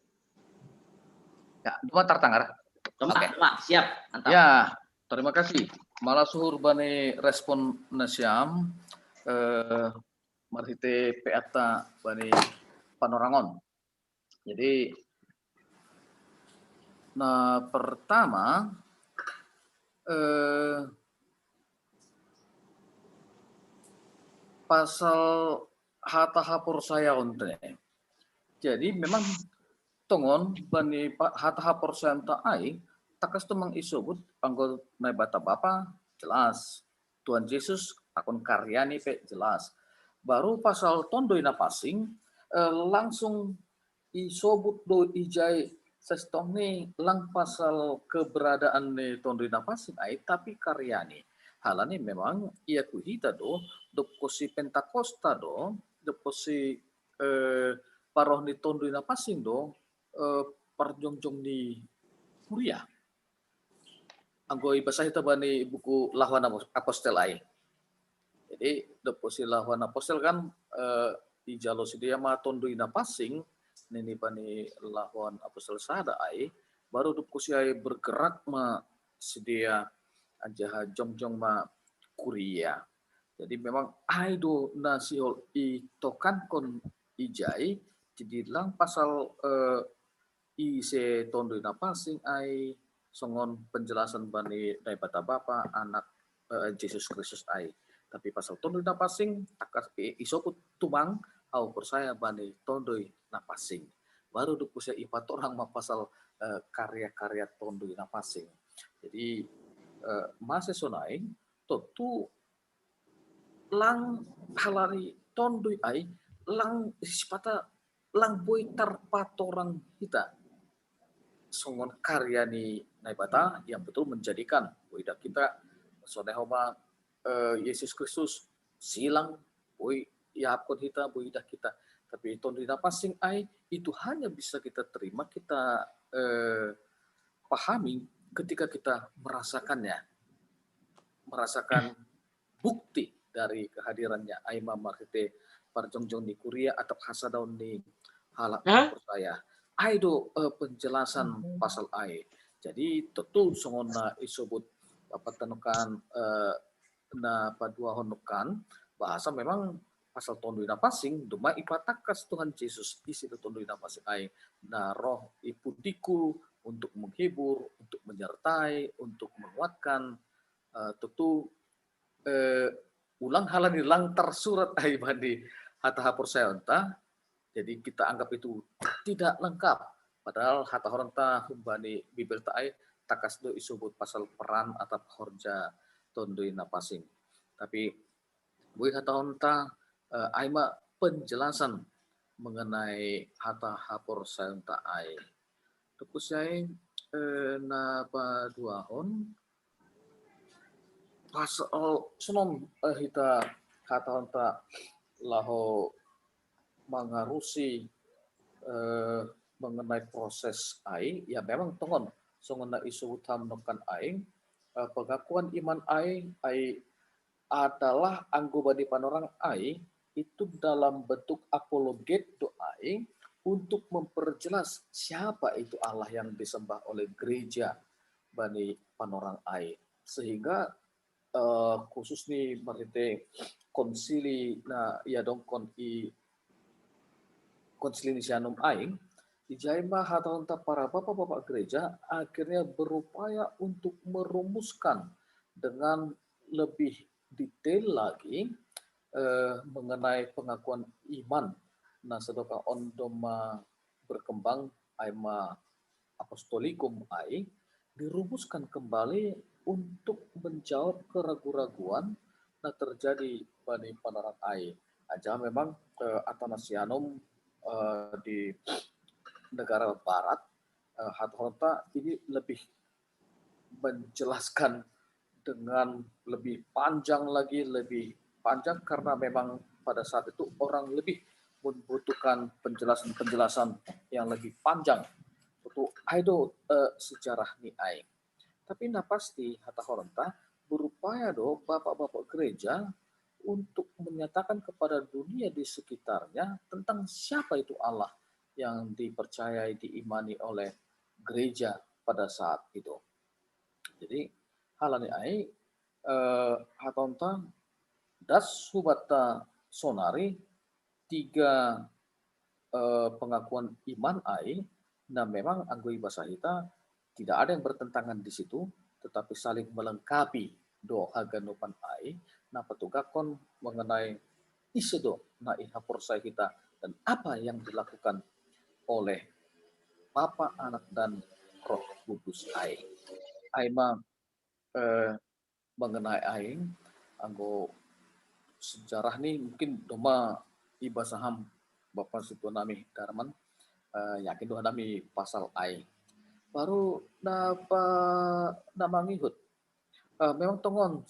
Ya, cuma tertanggar. Oke. Siap. Mantap. Ya, terima kasih. Malah suhur bani respon nasiam marhite peata bani panorangon. Jadi nah pertama pasal hata hapor saya onte. Jadi memang tongon bani hata hapor saya ai takas tu mengisobut panggo nai bata Bapa jelas. Tuhan Yesus akun karyani pe jelas. Baru pasal tondoi na pasing langsung isobut do ijai sestong ni lang pasal keberadaan ni tondoi na pasing ai tapi karyani. Halani memang ia kuhita do posi Pentakosta do posi paroh ni tondoi na pasing do parjongjong ni kuliah. Anggoi basah itu bani buku Lahuan Apostel ai. Jadi deposi Lahuan Apostel kan di jalo sedia ma tondoi na pasing nini bani Lahuan Apostel sada ai baru deposi ai bergerak ma sedia aja jongjong ma kuria. Jadi memang ai do nasihol i tokan kon ijai jadi lang pasal i se tondoi na pasing ai songon penjelasan bani dari Bapa, Anak, Yesus Kristus ai. Tapi pasal tondoi na pasing akas isoput tumang au percaya bani tondoi na pasing. Baru dukusya ipat orang ma pasal karya-karya tondoi na pasing. Jadi masa sonai tentu lang halari tondoi ai lang sipata lang boy tarpatorang kita songon karya ni naibata yang betul menjadikan boida kita sonehoma Yesus Kristus silang boy iapkon kita boida kita Tapi tondina pasing ai itu hanya bisa kita terima, kita pahami ketika kita merasakannya, merasakan bukti dari kehadirannya ai mamarhite parjongjong di Kuria atau hasadaun di halak percaya. Ai do penjelasan pasal ai. Jadi tentu songona isebut apa tenukan na padua honukan bahasa memang pasal tonduina pasing duma ipatakas Tuhan Yesus isi tonduina pasing ai na roh ipudiku untuk menghibur, untuk menyertai, untuk menguatkan, tentu ulang halan hilang tersurat ai bandi hata hapur sayonta. Jadi kita anggap itu tidak lengkap. Padahal hata horanta humbani bibel ta'ai takas do isubut pasal peran atau horja tonduina pasing. Tapi bui hata horanta aima penjelasan mengenai hata hapur sayonta ai. Terus saya na paduahon pasal sunom hita hata horanta laho mengarusi mengenai proses ai ya memang tongon songona isu utam nokan aing pengakuan iman ai adalah anggota di panorang ai itu dalam bentuk apologet doa untuk memperjelas siapa itu Allah yang disembah oleh gereja bani panorang ai, sehingga khusus nih marite konsili na ya dongkon i konsilisianum aing dijaima hata para bapak-bapak gereja akhirnya berupaya untuk merumuskan dengan lebih detail lagi mengenai pengakuan iman. Nah, sedoka ondoma berkembang aima apostolikum ai dirumuskan kembali untuk menjawab keraguan-raguan nah terjadi pada panorang ai. Aja memang Athanasianum di negara barat Hatha ini lebih menjelaskan dengan lebih panjang lagi, lebih panjang karena memang pada saat itu orang lebih membutuhkan penjelasan-penjelasan yang lebih panjang untuk aido sejarah ni ai. Tapi nah pasti Hatta Horonta berupaya do bapak-bapak gereja untuk menyatakan kepada dunia di sekitarnya tentang siapa itu Allah yang dipercayai, diimani oleh gereja pada saat itu. Jadi halani ai hatonta das subata sonari tiga pengakuan iman ai. Nah memang anggoi bahasa kita tidak ada yang bertentangan di situ, tetapi saling melengkapi do haganupan ai. Nah petugakon mengenai isedo na ihapur saya kita dan apa yang dilakukan oleh Bapa, Anak dan Roh Kudus ai. Aima mengenai aing anggo sejarah nih mungkin doma iba saham Bapak situ nami Darman yakin doa nami pasal ai. Baru namangihut memang tongon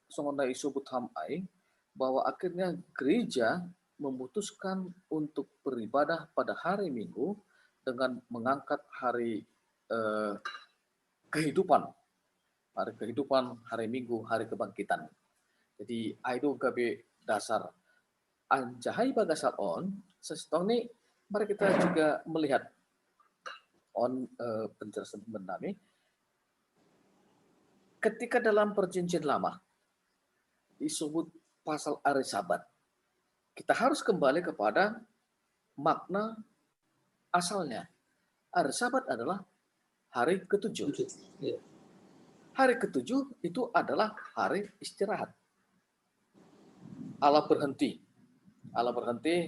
songona isu butham ai bahwa akhirnya gereja memutuskan untuk beribadah pada hari Minggu dengan mengangkat hari kehidupan, hari Minggu, hari kebangkitan. Jadi aido gabe dasar anjahai bagasal on sesitong ini mari kita juga melihat on penjelasan menami ketika dalam perjanjian lama disebut pasal hari Sabat, kita harus kembali kepada makna asalnya. Hari Sabat adalah hari ketujuh. Hari ketujuh itu adalah hari istirahat. Allah berhenti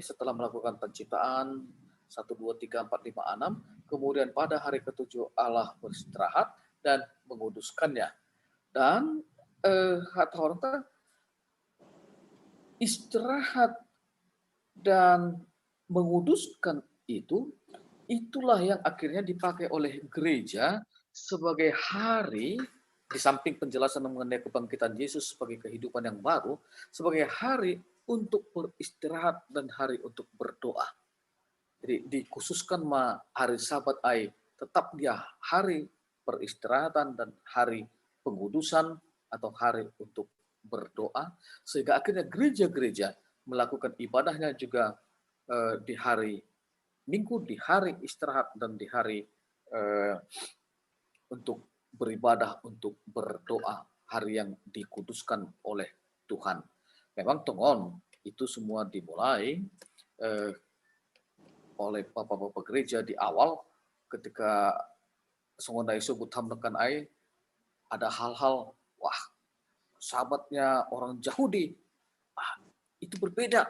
setelah melakukan penciptaan 1, 2, 3, 4, 5, 6. Kemudian pada hari ketujuh Allah beristirahat dan menguduskannya. Dan Hatta istirahat dan menguduskan itulah yang akhirnya dipakai oleh gereja sebagai hari di samping penjelasan mengenai kebangkitan Yesus sebagai kehidupan yang baru, sebagai hari untuk beristirahat dan hari untuk berdoa. Jadi dikhususkan hari Sabat ai tetap dia hari peristirahatan dan hari pengudusan atau hari untuk berdoa, sehingga akhirnya gereja-gereja melakukan ibadahnya juga di hari Minggu, di hari istirahat, dan di hari untuk beribadah, untuk berdoa, hari yang dikuduskan oleh Tuhan. Memang tongon itu semua dimulai oleh bapak-bapak gereja di awal ketika songona isu butam nekan ai ada hal-hal wah sahabatnya orang Yahudi itu berbeda.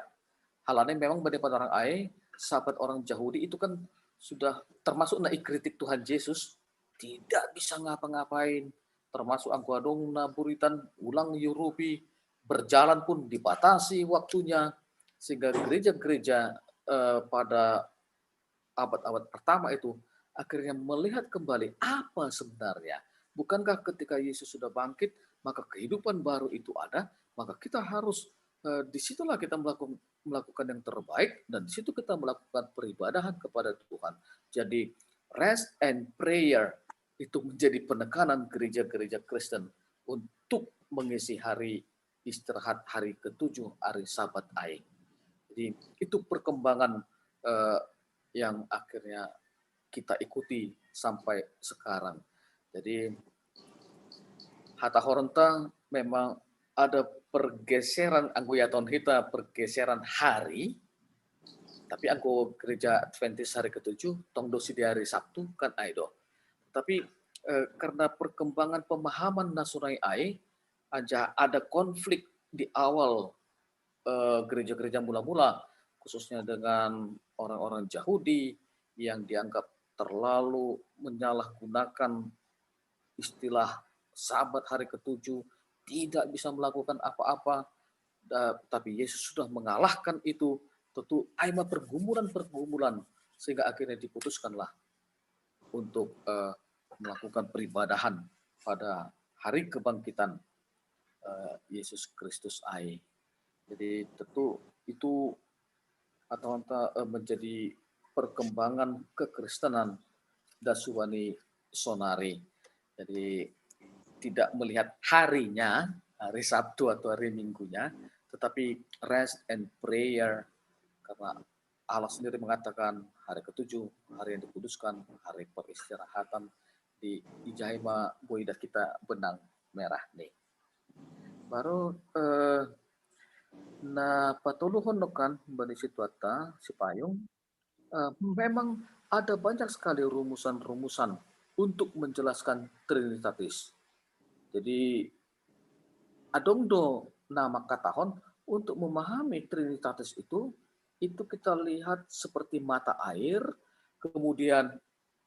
Halanya memang pada orang ai sahabat orang Yahudi itu kan sudah termasuk naik kritik Tuhan Yesus, tidak bisa ngapa-ngapain, termasuk angkuadong na buritan ulang Yurupi, berjalan pun dibatasi waktunya, sehingga gereja-gereja pada abad-abad pertama itu akhirnya melihat kembali apa sebenarnya. Bukankah ketika Yesus sudah bangkit, maka kehidupan baru itu ada, maka kita harus disitulah kita melakukan yang terbaik, dan di situ kita melakukan peribadahan kepada Tuhan. Jadi rest and prayer itu menjadi penekanan gereja-gereja Kristen untuk mengisi hari istirahat hari ke-7, hari Sabat ai. Jadi itu perkembangan yang akhirnya kita ikuti sampai sekarang. Jadi hata horenta memang ada pergeseran anggoyaton kita, pergeseran hari, tapi anggo gereja Adventist hari ke-7 tong dosi di hari Sabtu kan aido. Tapi karena perkembangan pemahaman nasunai ai aja ada konflik di awal gereja-gereja mula-mula, khususnya dengan orang-orang Yahudi yang dianggap terlalu menyalahgunakan istilah Sabat hari ke-7, tidak bisa melakukan apa-apa, tapi Yesus sudah mengalahkan itu. Tentu aima pergumulan-pergumulan, sehingga akhirnya diputuskanlah untuk melakukan peribadahan pada hari kebangkitan Yesus Kristus ai. Jadi tentu itu atau menjadi perkembangan kekristenan dasuwani sonari. Jadi tidak melihat harinya, hari Sabtu atau hari Minggunya, tetapi rest and prayer, karena Allah sendiri mengatakan hari ke-7, hari yang dikuduskan, hari peristirahatan di Ijaima boida kita benang merah nih. Baru na patuluhon kan bani situata si payung, memang ada banyak sekali rumusan-rumusan untuk menjelaskan Trinitatis. Jadi adongdo nama katahon untuk memahami Trinitatis itu kita lihat seperti mata air, kemudian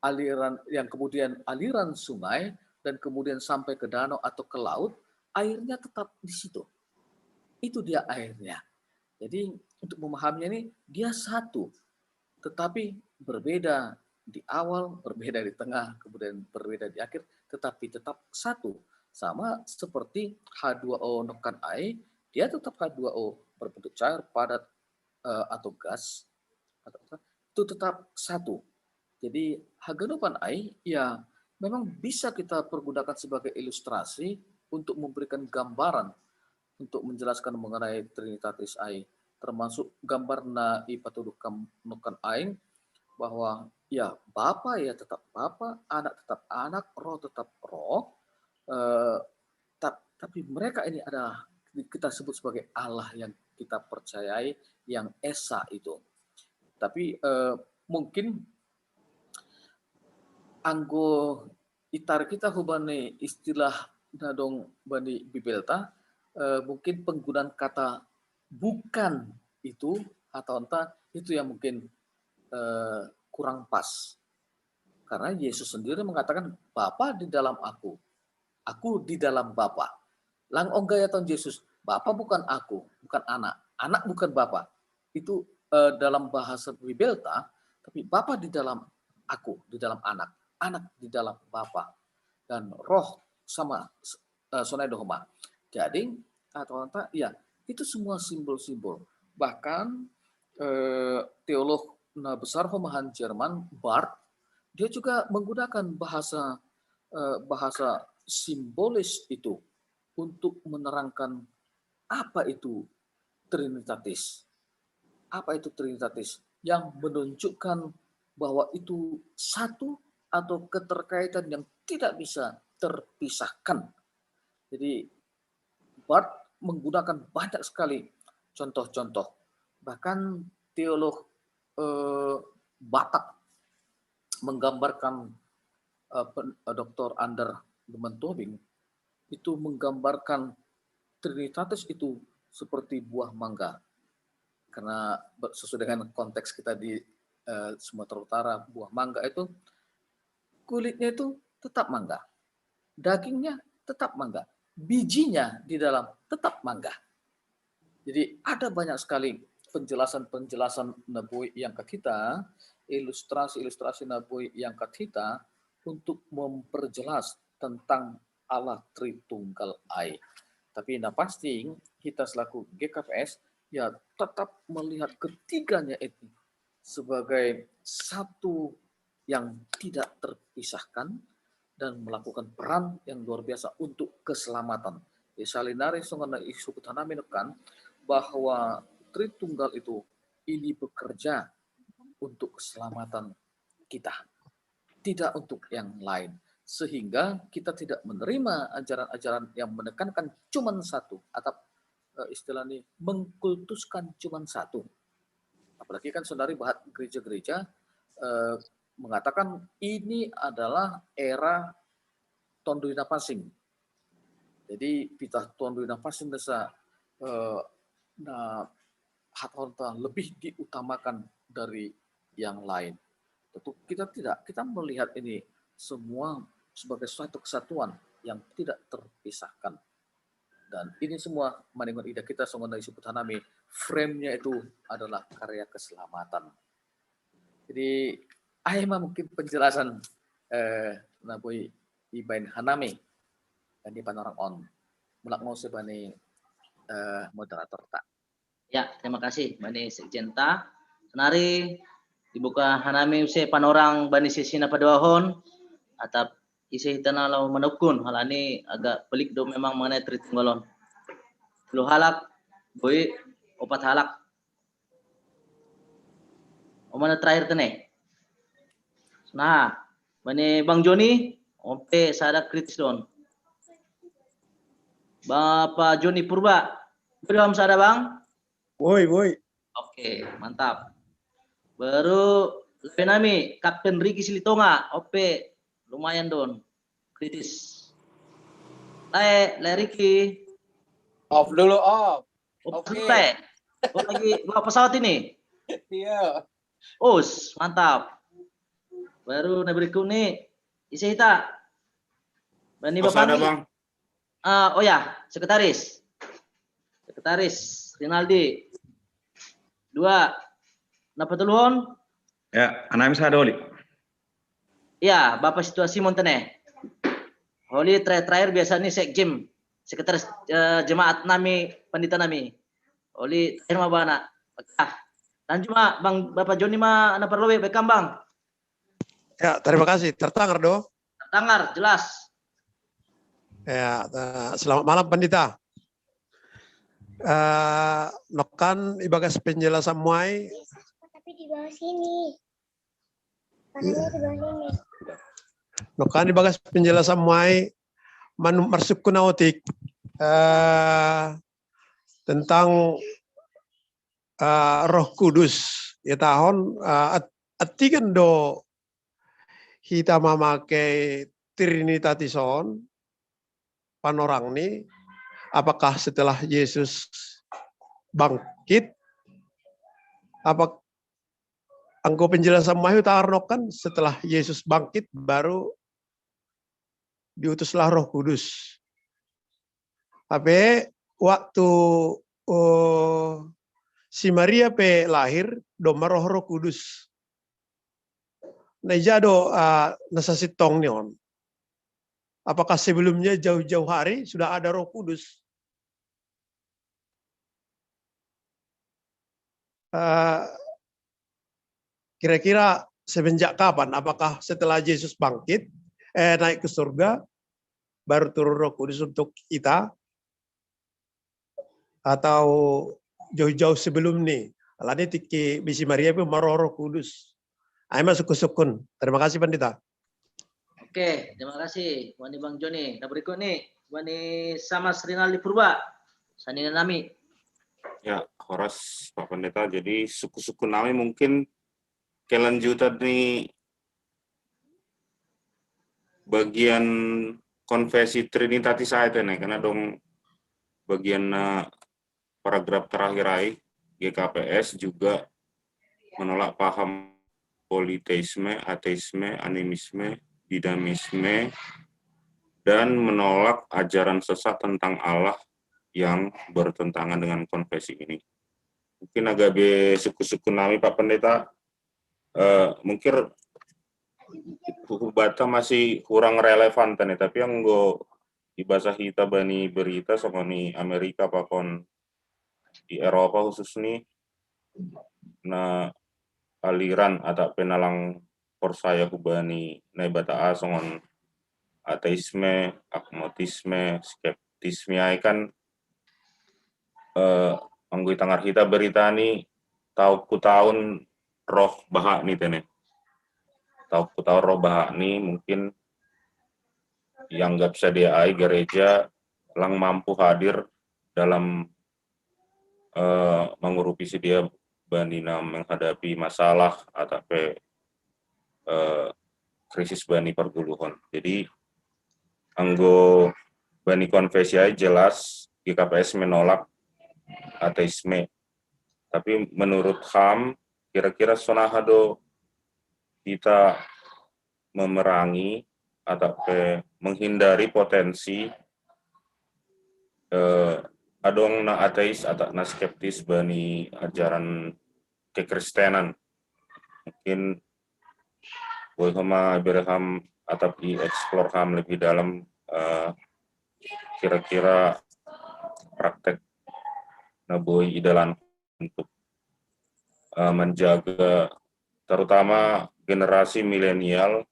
aliran sungai, dan kemudian sampai ke danau atau ke laut, airnya tetap di situ. Itu dia airnya. Jadi untuk memahaminya ini dia satu, tetapi berbeda di awal, berbeda di tengah, kemudian berbeda di akhir, tetapi tetap satu. Sama seperti H2O nokan ai, dia tetap H2O berbentuk cair, padat, atau gas, itu tetap satu. Jadi haganopan ai ya memang bisa kita pergunakan sebagai ilustrasi untuk memberikan gambaran, untuk menjelaskan mengenai Trinitatis ai, termasuk gambar na ipatudukam nokan ai, bahwa ya Bapa ya tetap Bapa, Anak tetap Anak, Roh tetap Roh, tapi mereka ini adalah kita sebut sebagai Allah yang kita percayai, yang Esa itu. Tapi mungkin anggo itar kita hubane istilah nadong bani bibelta, mungkin penggunaan kata bukan itu atau entah itu yang mungkin kurang pas. Karena Yesus sendiri mengatakan Bapa di dalam aku di dalam Bapa. Lang onggaya tahun Yesus, Bapa bukan aku, bukan anak, anak bukan Bapa. Itu dalam bahasa Bibelta, tapi Bapa di dalam aku, di dalam anak, anak di dalam Bapa, dan Roh sama sonai dohoma. Jadi atau ya itu semua simbol-simbol. Bahkan teolog besar Homahan Jerman Barth dia juga menggunakan bahasa simbolis itu untuk menerangkan apa itu Trinitatis. Apa itu Trinitatis? Yang menunjukkan bahwa itu satu atau keterkaitan yang tidak bisa terpisahkan. Jadi Barth menggunakan banyak sekali contoh-contoh. Bahkan teolog Batak menggambarkan Dr. Ander de Montobing itu menggambarkan Trinitatis itu seperti buah mangga. Karena sesuai dengan konteks kita di Sumatera Utara, buah mangga itu kulitnya itu tetap mangga, dagingnya tetap mangga, bijinya di dalam tetap mangga. Jadi ada banyak sekali penjelasan-penjelasan Nabawi yang kita, ilustrasi-ilustrasi Nabawi yang kita untuk memperjelas tentang Allah Tritunggal Ai. Tapi yang pasti kita selaku GKPS ya tetap melihat ketiganya itu sebagai satu yang tidak terpisahkan dan melakukan peran yang luar biasa untuk keselamatan. Salinari sungana isu kutana menekan bahwa Tritunggal itu ini bekerja untuk keselamatan kita, tidak untuk yang lain. Sehingga kita tidak menerima ajaran-ajaran yang menekankan cuma satu atau istilahnya mengkultuskan cuma satu. Apalagi kan saudari bahas gereja-gereja mengatakan ini adalah era Tondurina Pasing. Jadi kita Tondurina Pasing desa harta lebih diutamakan dari yang lain. Tentu kita tidak, kita melihat ini semua sebagai suatu kesatuan yang tidak terpisahkan. Dan ini semua manengon ida kita songon dari sebut hanami, frame-nya itu adalah karya keselamatan. Jadi ayah mungkin penjelasan Naboi Ibain Hanami dan di panorang on mulak mau sebani moderator tak. Ya, terima kasih Bani Sekjenta. Senari dibuka Hanami use panorang Bani Sisina Paduahon atap isi hitana lau menukun hal ini agak pelik do memang mengenai Tritunggalon. 10 halak, boy 4 halak. Mana terakhir tene? Nah, Bani Bang Joni, ompe sada kritis don. Bapak Joni Purba, belum sada Bang? Woi. Oke, mantap. Baru Penami, Kapten Ricky Silitonga, ope lumayan don, kritis. Le Ricky. Off dulu, off. Oke. Lagi bawa pesawat ini. Iya. Us, mantap. Baru berikut nih, isi kita. Bani Bapak. Bang. Oh ya, sekretaris Rinaldi. 2. Napa teluhon? Ya, anami sadoli. Ya, Bapak situasi montene. Holy terakhir biasa nih sekjem. Sekretaris jemaat nami, pandita nami. Holy terakhir mah bana. Dan cuma Bang Bapak Joni mah ana perlu bekam Bang. Ya, terima kasih. Tertangar do. Tertangar, jelas. Ya, selamat malam Pandita. Nokan ibagas penjelasan muai. Tapi di bawah sini. Tangannya di bawah sini. Nokan ibagas penjelasan muai masuk kunautik tentang Roh Kudus. Ya tahun atikan do kita memakai Trinitatision panorang ini. Apakah setelah Yesus bangkit, apa angko penjelasan mahu tarnokan setelah Yesus bangkit baru diutuslah Roh Kudus. Tapi waktu si Maria pe lahir doma Roh Kudus. Nah jado nasasitong nion. Apakah sebelumnya jauh-jauh hari sudah ada Roh Kudus? Kira-kira semenjak kapan? Apakah setelah Yesus bangkit, naik ke surga, baru turun Roh Kudus untuk kita? Atau jauh-jauh sebelum nih? Alani tiki bisi Maria itu Roh Kudus. Ayo masuk ke sukun. Terima kasih Pendeta. Oke, terima kasih Wani Bang Joni. Nah berikut nih Wani sama Srinaldi Purba. Sanina Nami. Ya, Horas Pak Pendeta. Jadi suku-suku Nami mungkin kelanjutan nih bagian konfesi Trinitatis saya nih, karena dong bagian paragraf terakhir ai GKPS juga menolak paham politeisme, ateisme, animisme, dinamisme, dan menolak ajaran sesat tentang Allah yang bertentangan dengan konfesi ini. Mungkin agak suku-suku Nami Pak Pendeta, mungkin hukum bata masih kurang relevan nih, tapi yang di bahasa kita bani berita sama nih Amerika pakon di Eropa khusus nih, nah aliran atau penalang persaya kubani na bata asongon ateisme, agnotisme, skeptisme ay kan anggoy tangar kita berita nih tahu tahun roh bahak nih tene. Tahu roh bahak nih mungkin yang nggak bisa diai gereja lang mampu hadir dalam mengurupi si dia bandina menghadapi masalah atau krisis bani perguluhan. Jadi anggo bani konfesi jelas GKPS menolak ateisme. Tapi menurut HAM kira-kira sonahado kita memerangi atau menghindari potensi adong na ateis atau na skeptis bani ajaran kekristenan. Mungkin boleh sama berham atau explore HAM lebih dalam kira-kira praktek naboy idalan untuk menjaga terutama generasi milenial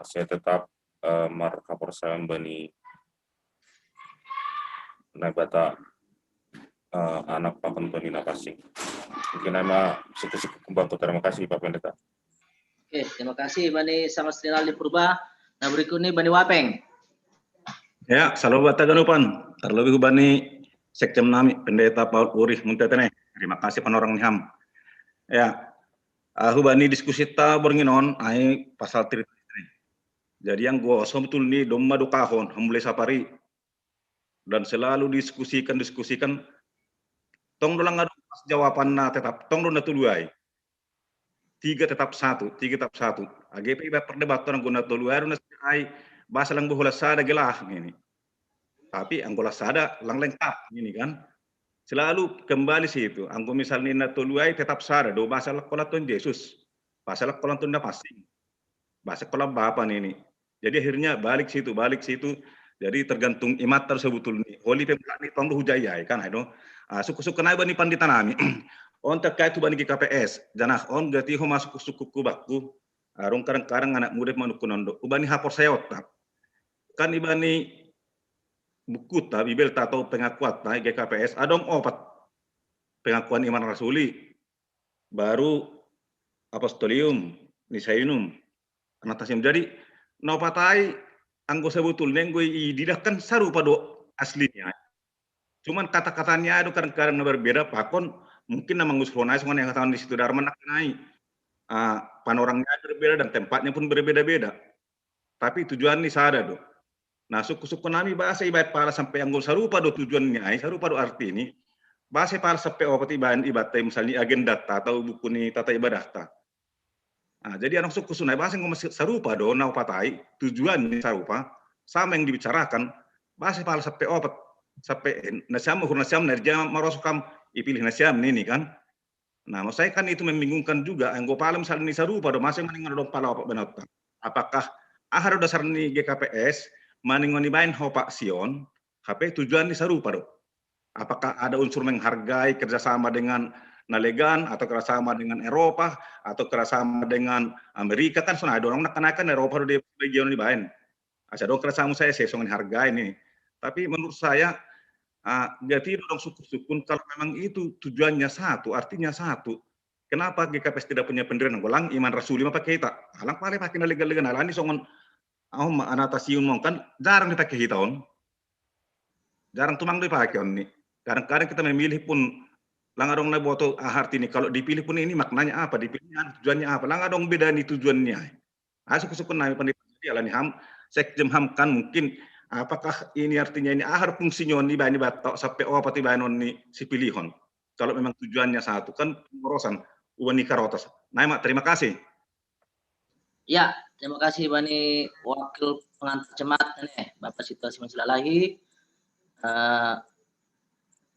saya tetap marka persamaan bani nabata anak papan bani napasing. Mungkin nama suku-suku kembang. Terima kasih Pak Pendeta. Oke, terima kasih Bani sama Srinaldi Purba. Nah berikut ini Bani Wapeng. Ya, salam bata ganupan. Terlebih Bani Sekjem Nami Pendeta Paul Urih Muntetene. Terima kasih panorang Niham. Ya, hubani diskusi ta bornginon ai pasal cerita ini. Jadi yang gua betul nih domma do kahon hambule sapari dan selalu diskusikan tong dolang ngadu jawaban na tetap tong do natuluai. Tiga tetap satu. AGP perdebat orang guna tuluai ai bahasa lang bola sada gelah ini. Tapi anggola sada lang lengkap ini kan. Selalu kembali situ. Anggo misalnya natuluai tetap sada do bahasa lakolaton Yesus. Bahasa lakolaton na pasing. Bahasa kolam bapan ini. Jadi akhirnya balik situ. Jadi tergantung imat tersebut nih. Holy pemlani tong hujaya kan ayo. Suku-suku naik bani pandita nami. On terkait tu bani KPS. Janah on gati ho masuk suku kubakku. Rong karang-karang anak muda manukunondo. Ubani hapor sayot. Kan ibani buku ta bibel atau pengakuan ta GKPS adong opat pengakuan iman rasuli baru apostolium nisainum anatasim jadi nopatai anggo sebetulnya gue didahkan saru pada aslinya cuman kata-katanya itu kadang-kadang berbeda pakon mungkin nama ngusronai semua yang katakan di situ Dharma naik panorangnya berbeda dan tempatnya pun berbeda-beda tapi tujuan ini sada do. Nah, suku-suku nami bahasa ibarat pala sampai anggo sarupa do tujuannya, sarupa do arti ini. Bahasa pala sampai opat ibarat misalnya agenda atau buku ni tata ibadah ta. Nah, jadi anak suku sunai bahasa ngomong sarupa do nau patai tujuan ni sarupa sama yang dibicarakan bahasa pala sampai opat sampai nasyam nerja marosukam ipilih nasyam ini kan. Nah, maksud saya kan itu membingungkan juga anggo pala misalnya ni sarupa do masing-masing ada pala opat benota. Apakah ahar dasar ni GKPS maningoni bain Hopak Sion, HP tujuan serupa dong. Apakah ada unsur menghargai kerjasama dengan Nalegan atau kerjasama dengan Eropa atau kerjasama dengan Amerika kan soalnya ada orang nak Eropa di region di bain. Asal dong kerjasama saya songan hargai ini. Tapi menurut saya jadi dong sukun kalau memang itu tujuannya satu, artinya satu. Kenapa GKPS tidak punya pendirian? Golang iman rasuli apa kita? Alang paling pakai Nalegan alang ini songon anatasiun mong kan jarang dipakai hitawan. Jarang tumang dipakai on nih. Kadang-kadang kita memilih pun langadong na boto arti ini kalau dipilih pun ini maknanya apa, dipilihnya tujuannya apa, langadong beda nih tujuannya. Suku-suku nami pandai alani ham, sekjem ham kan mungkin apakah ini artinya ini ahar fungsinya ni bani batok sampai apa tiba ni si pilihon. Kalau memang tujuannya satu kan pengurusan uani karotas. Nah, Mak, terima kasih. Ya, terima kasih Bani Wakil Pengantar Jemaat nih, Bapak Situasi Mensilalahi.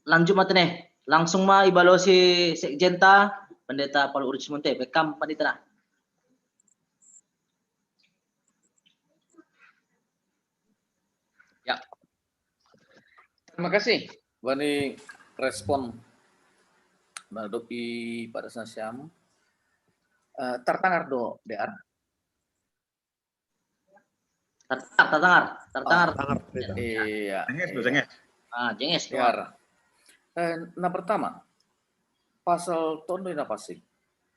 Lanjut mati nih, langsung mah ibalosi Sekjenta Pendeta Paul Urus Munte, bekam Pendeta. Ya, terima kasih Bani respon Nadopi pada Sasyam. Tertangar do, Dear. Tertangar. Iya. Jenges. Jenges. Dear. Nah pertama, pasal tondo ina pasing.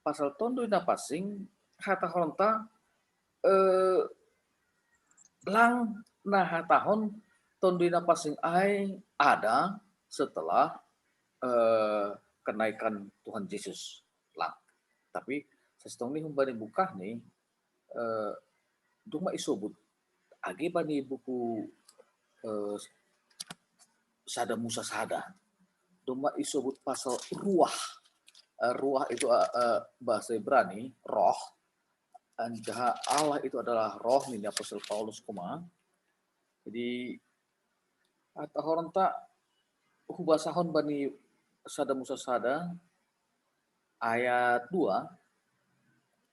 Pasal tondo ina pasing, hata honta lang na hatahon tondo ina pasing ai ada setelah kenaikan Tuhan Yesus lang. Tapi sestong ni humbani bukah ni duma isobut agi bani buku sada Musa sada duma isobut pasal ruah. Ruah itu bahasa Ibrani roh. Anjaha Allah itu adalah roh ini Apostol Paulus kuma. Jadi atau orang tak hubasahon bani sada Musa sada ayat 2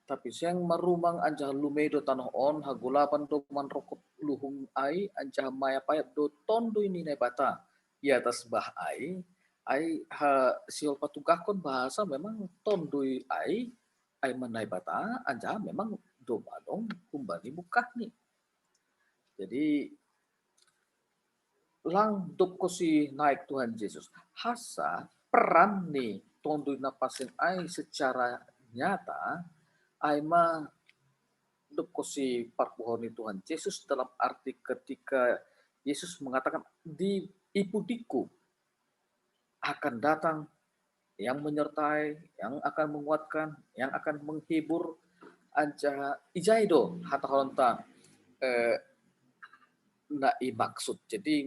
tapi siang marumang anjah lumedo tanah on hagulapan do manrokot luhung ai anjah maya payap do tondo ini nebata i atas bah ai siol patugakon bahasa memang tondoi ai manai bata anjah memang do badong kumbani bukah nih. Jadi lang dop kosi naik Tuhan Yesus hasa peran nih tondoi napasin ai secara nyata Aima dopkosi parpuhoni Tuhan Yesus dalam arti ketika Yesus mengatakan di ipudiku akan datang yang menyertai, yang akan menguatkan, yang akan menghibur anja ijaido hata honta nai maksud. Jadi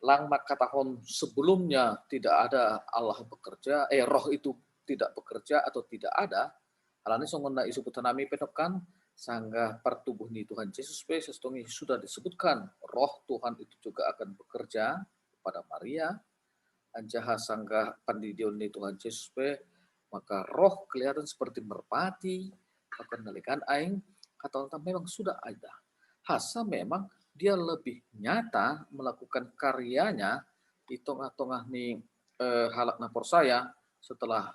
lang makatahon sebelumnya tidak ada Allah bekerja, roh itu tidak bekerja atau tidak ada. Alani songon na isu putanami penokan sangga pertubuh ni Tuhan Yesus sestongi sudah disebutkan roh Tuhan itu juga akan bekerja pada Maria anjaha sangga pandidion ni Tuhan Yesus maka roh kelihatan seperti merpati akan nalikan aing atau memang sudah ada hasa memang dia lebih nyata melakukan karyanya di tengah-tengah ni halak napor saya setelah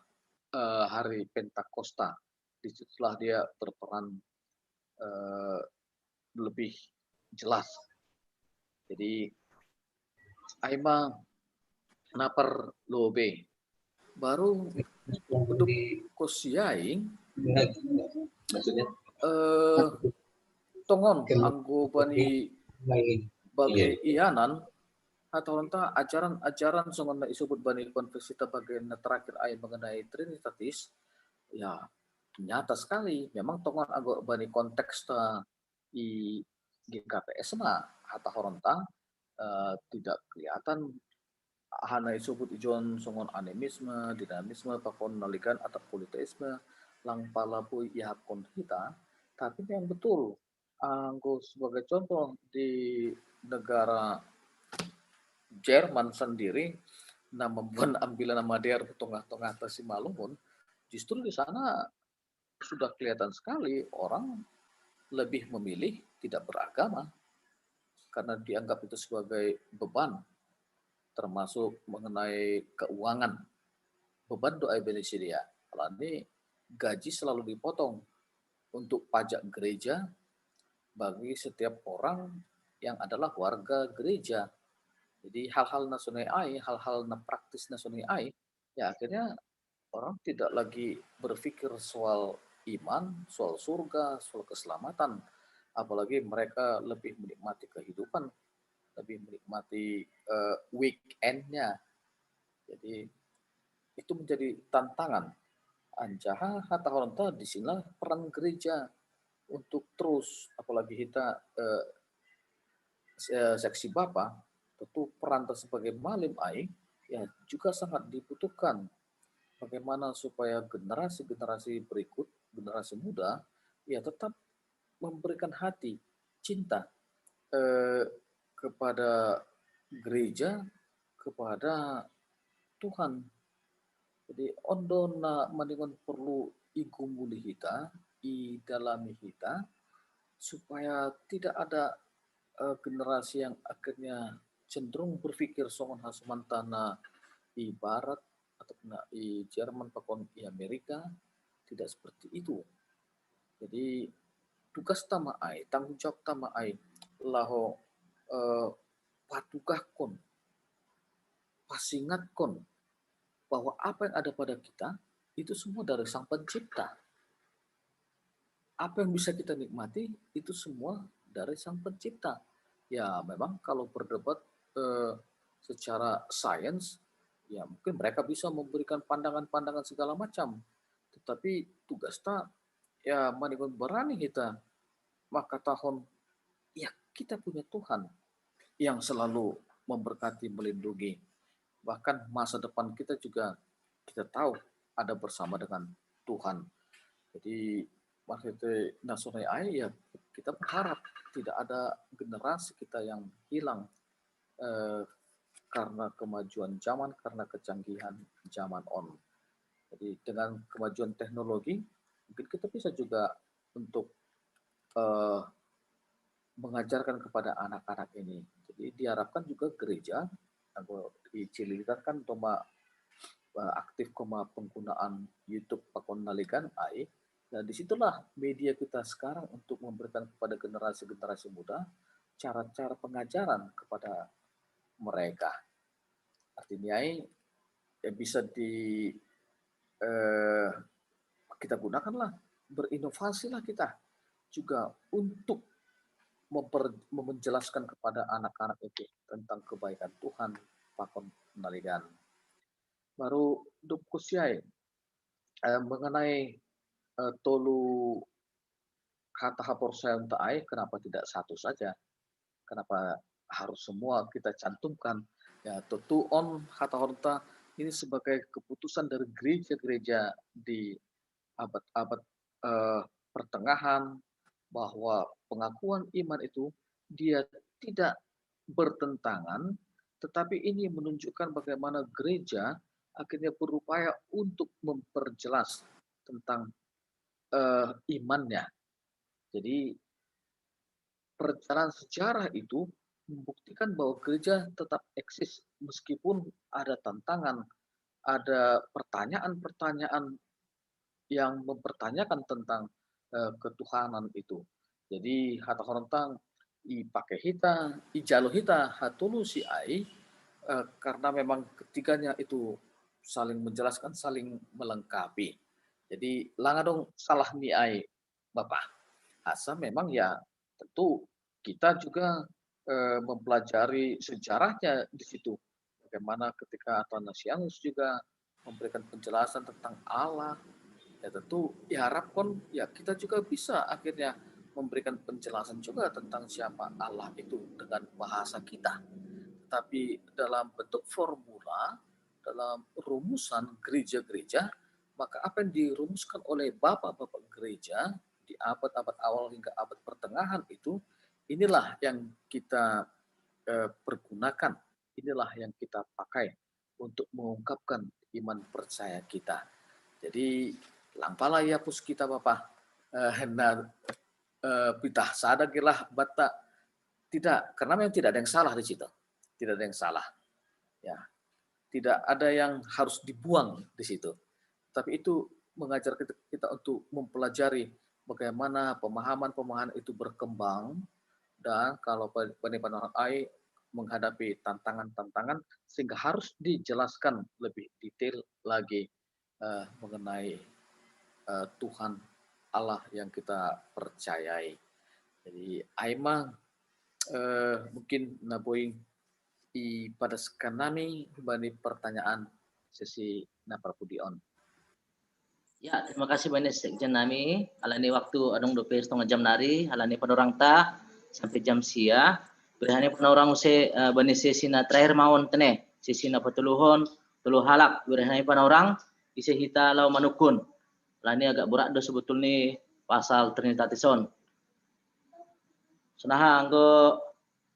hari Pentakosta. Setelah dia berperan lebih jelas. Jadi Aima napar lobe baru untuk kosiaing tongon anggo bani bagai ianan atau entah ajaran-ajaran songon disebut bani konversita bagian terakhir ai mengenai Trinitatis ya nyata sekali memang tongon agak bani konteks di GKPS mah hata horonta tidak kelihatan hana disebut ijon songon animisme dinamisme pakon nalikan atau politeisme lang palapu ihakon kita tapi yang betul anggo sebagai contoh di negara Jerman sendiri membuat ambilan nama daerah di tengah-tengah Tasimalungun justru di sana sudah kelihatan sekali orang lebih memilih tidak beragama karena dianggap itu sebagai beban, termasuk mengenai keuangan. Beban doa Indonesia dia. Kalau ini gaji selalu dipotong untuk pajak gereja bagi setiap orang yang adalah warga gereja. Jadi hal-hal nasional AI, hal-hal praktis nasional AI, ya akhirnya orang tidak lagi berpikir soal iman, soal surga, soal keselamatan. Apalagi mereka lebih menikmati kehidupan, lebih menikmati weekend-nya. Jadi itu menjadi tantangan. Anjaha hata honta di sinilah peran gereja untuk terus, apalagi kita seksi Bapa, tentu peran sebagai malim ai ya juga sangat dibutuhkan. Bagaimana supaya generasi-generasi berikut, generasi muda, ya tetap memberikan hati, cinta kepada gereja, kepada Tuhan. Jadi ondo na mandingon perlu igumuli hita, i dalami hita, supaya tidak ada generasi yang akhirnya cenderung berpikir songon hasumantana i Barat atau i Jerman pakon i Amerika, tidak seperti itu. Jadi tugas tama ai, tanggung jawab tama ai, laho patugah kon, pasingat kon, bahwa apa yang ada pada kita itu semua dari Sang Pencipta. Apa yang bisa kita nikmati itu semua dari Sang Pencipta. Ya memang kalau berdebat secara sains, ya mungkin mereka bisa memberikan pandangan-pandangan segala macam. Tetapi tugas kita ya manikun berani kita, maka tahun ya kita punya Tuhan yang selalu memberkati, melindungi. Bahkan masa depan kita juga kita tahu ada bersama dengan Tuhan. Jadi maksudnya nasional AI ya kita berharap tidak ada generasi kita yang hilang karena kemajuan zaman, karena kecanggihan zaman on. Jadi dengan kemajuan teknologi mungkin kita bisa juga untuk mengajarkan kepada anak-anak ini. Jadi diharapkan juga gereja atau di Cililitan kan toma aktif penggunaan YouTube pakon nalikan AI. Nah disitulah media kita sekarang untuk memberikan kepada generasi-generasi muda cara-cara pengajaran kepada mereka. Artinya ya bisa kita gunakanlah, berinovasilah kita juga untuk menjelaskan kepada anak-anak itu tentang kebaikan Tuhan pakon naligan. Baru dukusiai mengenai tolu kata hapor saya untuk kenapa tidak satu saja? Kenapa harus semua kita cantumkan? Ya tentu on kata horta ini sebagai keputusan dari gereja-gereja di abad-abad pertengahan, bahwa pengakuan iman itu dia tidak bertentangan, tetapi ini menunjukkan bagaimana gereja akhirnya berupaya untuk memperjelas tentang imannya. Jadi perjalanan sejarah itu membuktikan bahwa gereja tetap eksis meskipun ada tantangan, ada pertanyaan-pertanyaan yang mempertanyakan tentang ketuhanan itu. Jadi hata horontang i pakai hita, i jalo hita hatulu si ai karena memang ketiganya itu saling menjelaskan, saling melengkapi. Jadi langa dong salah ni ai Bapak. Asa memang ya tentu kita juga mempelajari sejarahnya di situ. Bagaimana ketika Athanasius juga memberikan penjelasan tentang Allah. Ya tentu diharapkan ya kita juga bisa akhirnya memberikan penjelasan juga tentang siapa Allah itu dengan bahasa kita. Tapi dalam bentuk formula, dalam rumusan gereja-gereja, maka apa yang dirumuskan oleh bapak-bapak gereja di abad-abad awal hingga abad pertengahan itu, inilah yang kita pergunakan, inilah yang kita pakai untuk mengungkapkan iman percaya kita. Jadi lampala ya pus kita Bapak hendak pitah sadagilah bata Tidak, karena memang tidak ada yang salah di situ. Tidak ada yang salah. Ya. Tidak ada yang harus dibuang di situ. Tapi itu mengajar kita untuk mempelajari bagaimana pemahaman-pemahaman itu berkembang, dan kalau Bani Ai menghadapi tantangan-tantangan sehingga harus dijelaskan lebih detail lagi mengenai Tuhan Allah yang kita percayai. Jadi Aimang mungkin naboing pada sekanami bani pertanyaan sesi naprapudion. Ya, terima kasih banyak Sekjen nami. Alani waktu adong 2,5 jam nari, alani penorang ta sampai jam sia. Berhani penorang use bani sesi na terakhir mawon tene, sesi na patuluhon, tuluh halak. Berhani penorang isi hita lau manukun. Alani agak berat do sebetulnya pasal Trinitatis-on. Sunaha anggo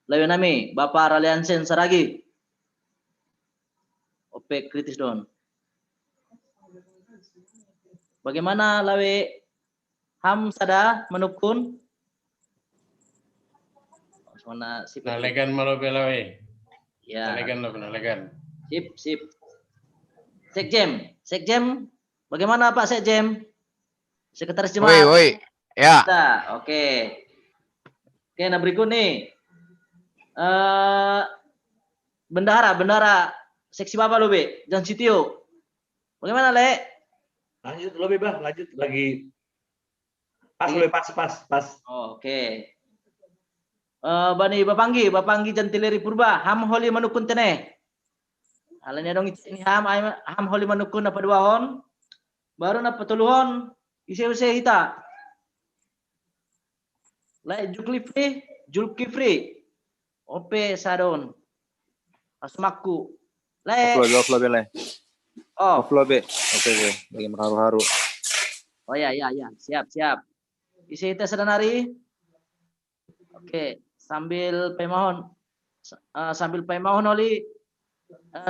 layo nami Bapak Raliansen Saragi. Opek kritis don. Bagaimana lawe ham sada menukun? Mana sip. Nalegan malobe lawe. Ya. Nalegan. Sip. Sekjem. Bagaimana Pak Sekjem? Sekretaris Jemaat. Woi. Ya. Oke. Oke, nah berikut nih. Bendahara seksi Bapak lo Be, Jan Sitio. Bagaimana Le? Lanjut lo Be, Bang, lanjut lagi. Pas. Oke. Bani Bapanggi Jantileri Purba, ham holi manukun tene. Halanya dong ini ham holi manukun apa duahon. Baru na petuluhon ise hita. Le Julkifri. Ope sadon. Asmaku. Le. Offload le. Oh. Offload be. Oke. Lagi haru-haru. Oh ya. Siap. Isi kita sedanari. Oke. Sambil pemahon oli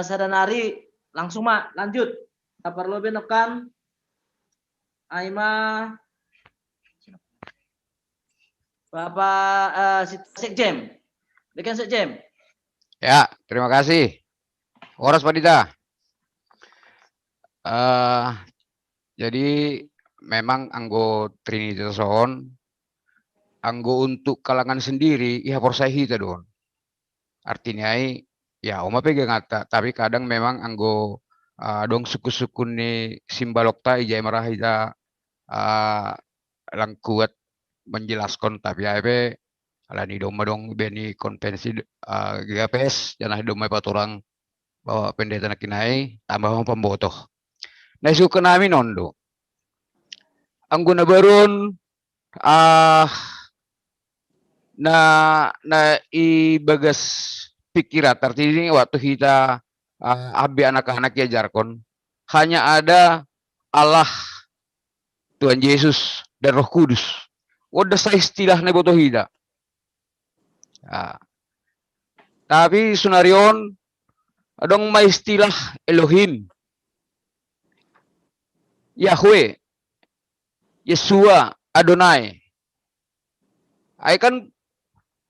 sedanari langsung mak lanjut. Tak perlu benokan. Aima. Bapak Sekjem. Dekan Sekjem. Ya, terima kasih. Horas Padita. Jadi memang anggo Trinitatis-on, anggo untuk kalangan sendiri, ya forsai hita don. Artinya ya oma pegang ngata, tapi kadang memang anggo dong suku-suku ni simbalokta ijai marah hita lang kuat menjelaskan, tapi apa alani dong beni konvensi GPS jangan domai paturang bahwa pendeta nakinai tambah pembotoh. Nah suka nami nondo. Angguna barun na i bagas pikiran artinya waktu kita abi anak-anak ya jarkon hanya ada Allah Tuhan Yesus dan Roh Kudus. Wadah saya istilah neboto hida. Nah, tapi sunarion adong may istilah Elohim, Yahweh, Yesua, Adonai. Ay kan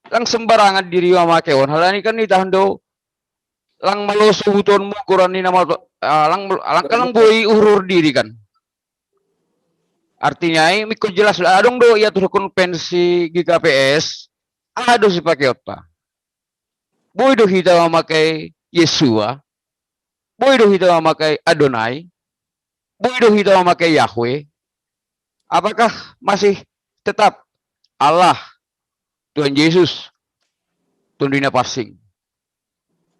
lang sembarangan diri wa makewon. Halani kan itahan do lang maloso huton mo kuran ni nama lang boy urur diri kan. Artinya mikro jelas lah adong do ya turun pensi GKPS. Ado si pakai apa? Boy do kita memakai Yesua, boy do kita memakai Adonai, boy do kita memakai Yahweh. Apakah masih tetap Allah, Tuhan Yesus, Tuhan Dina Pasing?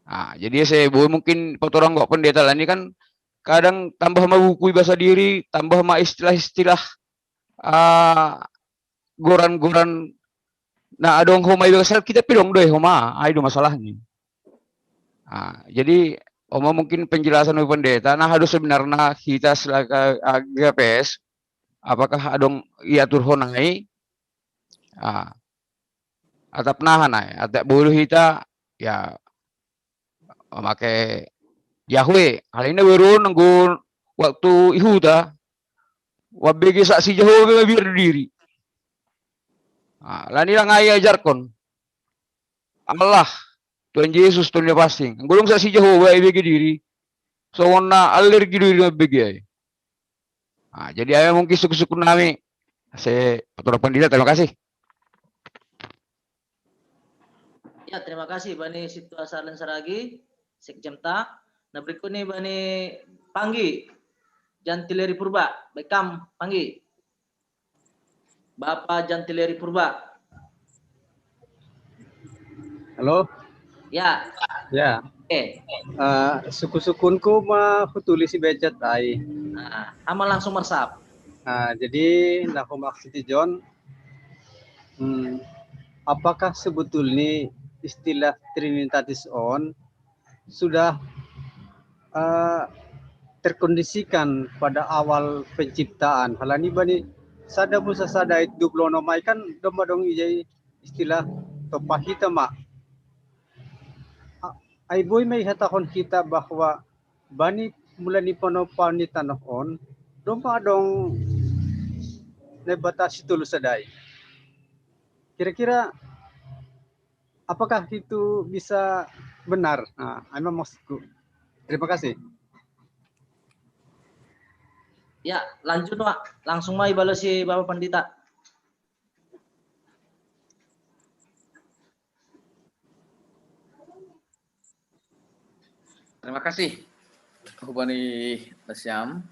Nah, jadi saya boy mungkin orang kok pendeta lah ini kan kadang tambah sama buku bahasa diri, tambah sama istilah-istilah goran-goran. Nah, adong homa ibagasal kita pilong doy homa, do masalahnya. Nah, jadi oma mungkin penjelasan dari pendeta. Nah, harus sebenarnya kita selaku GPS, apakah adong iatur honai? Atap nahan atap bulu kita ya memakai Yahweh. Hal ini baru nunggu waktu Ihuda, wabegi saksi Jehovah biar diri. Lani lang ay ajarkon. Allah Tuhan Yesus Tuhan pasing. Gulung sa si Jehovah ibigi diri. So na alergi diri na bigay. Jadi ayo mungkin suku-suku nami. Saya Patur Pandita, terima kasih. Ya, terima kasih Bani Situasi Arlen Saragi, Sekjemta. Nah berikut nih Bani Panggi, Jantileri Purba, Bekam Panggi. Bapak Jantileri Purba. Halo. Ya. Ya. Oke. Suku-sukunku mah tulis becet ai. Nah, ama langsung meresap. Jadi nahu maksud John, apakah sebetulnya istilah Trinitatis on sudah terkondisikan pada awal penciptaan? Halani bani sada musa sada itu duplonomai kan doma dong ijai istilah topahita mak. Ay boy may hatahon kita bahwa bani mula ni panopan ni tanahon doma dong nebatasi tulu sadai. Kira-kira apakah itu bisa benar? Ano maksudku. Terima kasih. Ya, lanjut Pak. Langsung mai balas si Bapak Pandita. Terima kasih, Hubani Nasyam.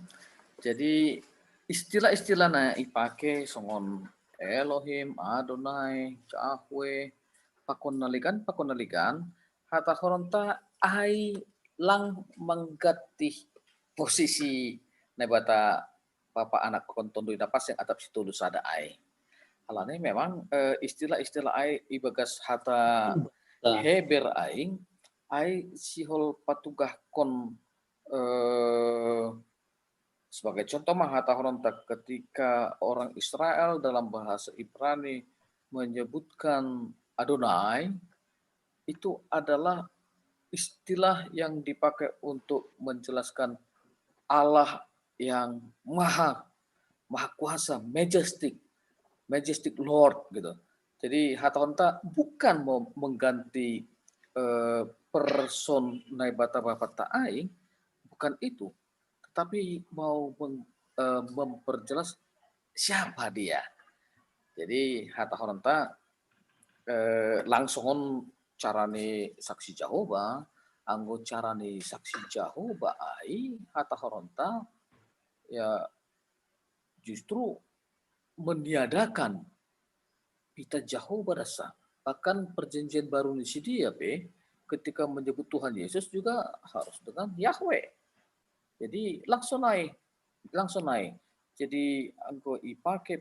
Jadi istilah-istilah na ipake songon Elohim, Adonai, Yahweh, pakonalikan, hata koronta ai lang mengganti posisi nebata Bapak anak kontondo dapas yang atap situ ada ai. Alane memang istilah-istilah ai ibagas hata heber aing ai sihol patugah kon sebagai contoh mah hata horontak ketika orang Israel dalam bahasa Ibrani menyebutkan Adonai itu adalah istilah yang dipakai untuk menjelaskan Allah yang maha kuasa, majestic Lord gitu. Jadi hata horontak bukan mau mengganti person naibata bapak aing, bukan itu, tetapi mau memperjelas siapa dia. Jadi hata horonta langsung carane saksi Jehovah, anggo carane saksi Jehovah ai hata horonta ya justru meniadakan pita Jehovah rasa. Bahkan perjanjian baru di sini ya ketika menyebut Tuhan Yesus juga harus dengan Yahweh. Jadi langsung naik. Jadi anggo ipake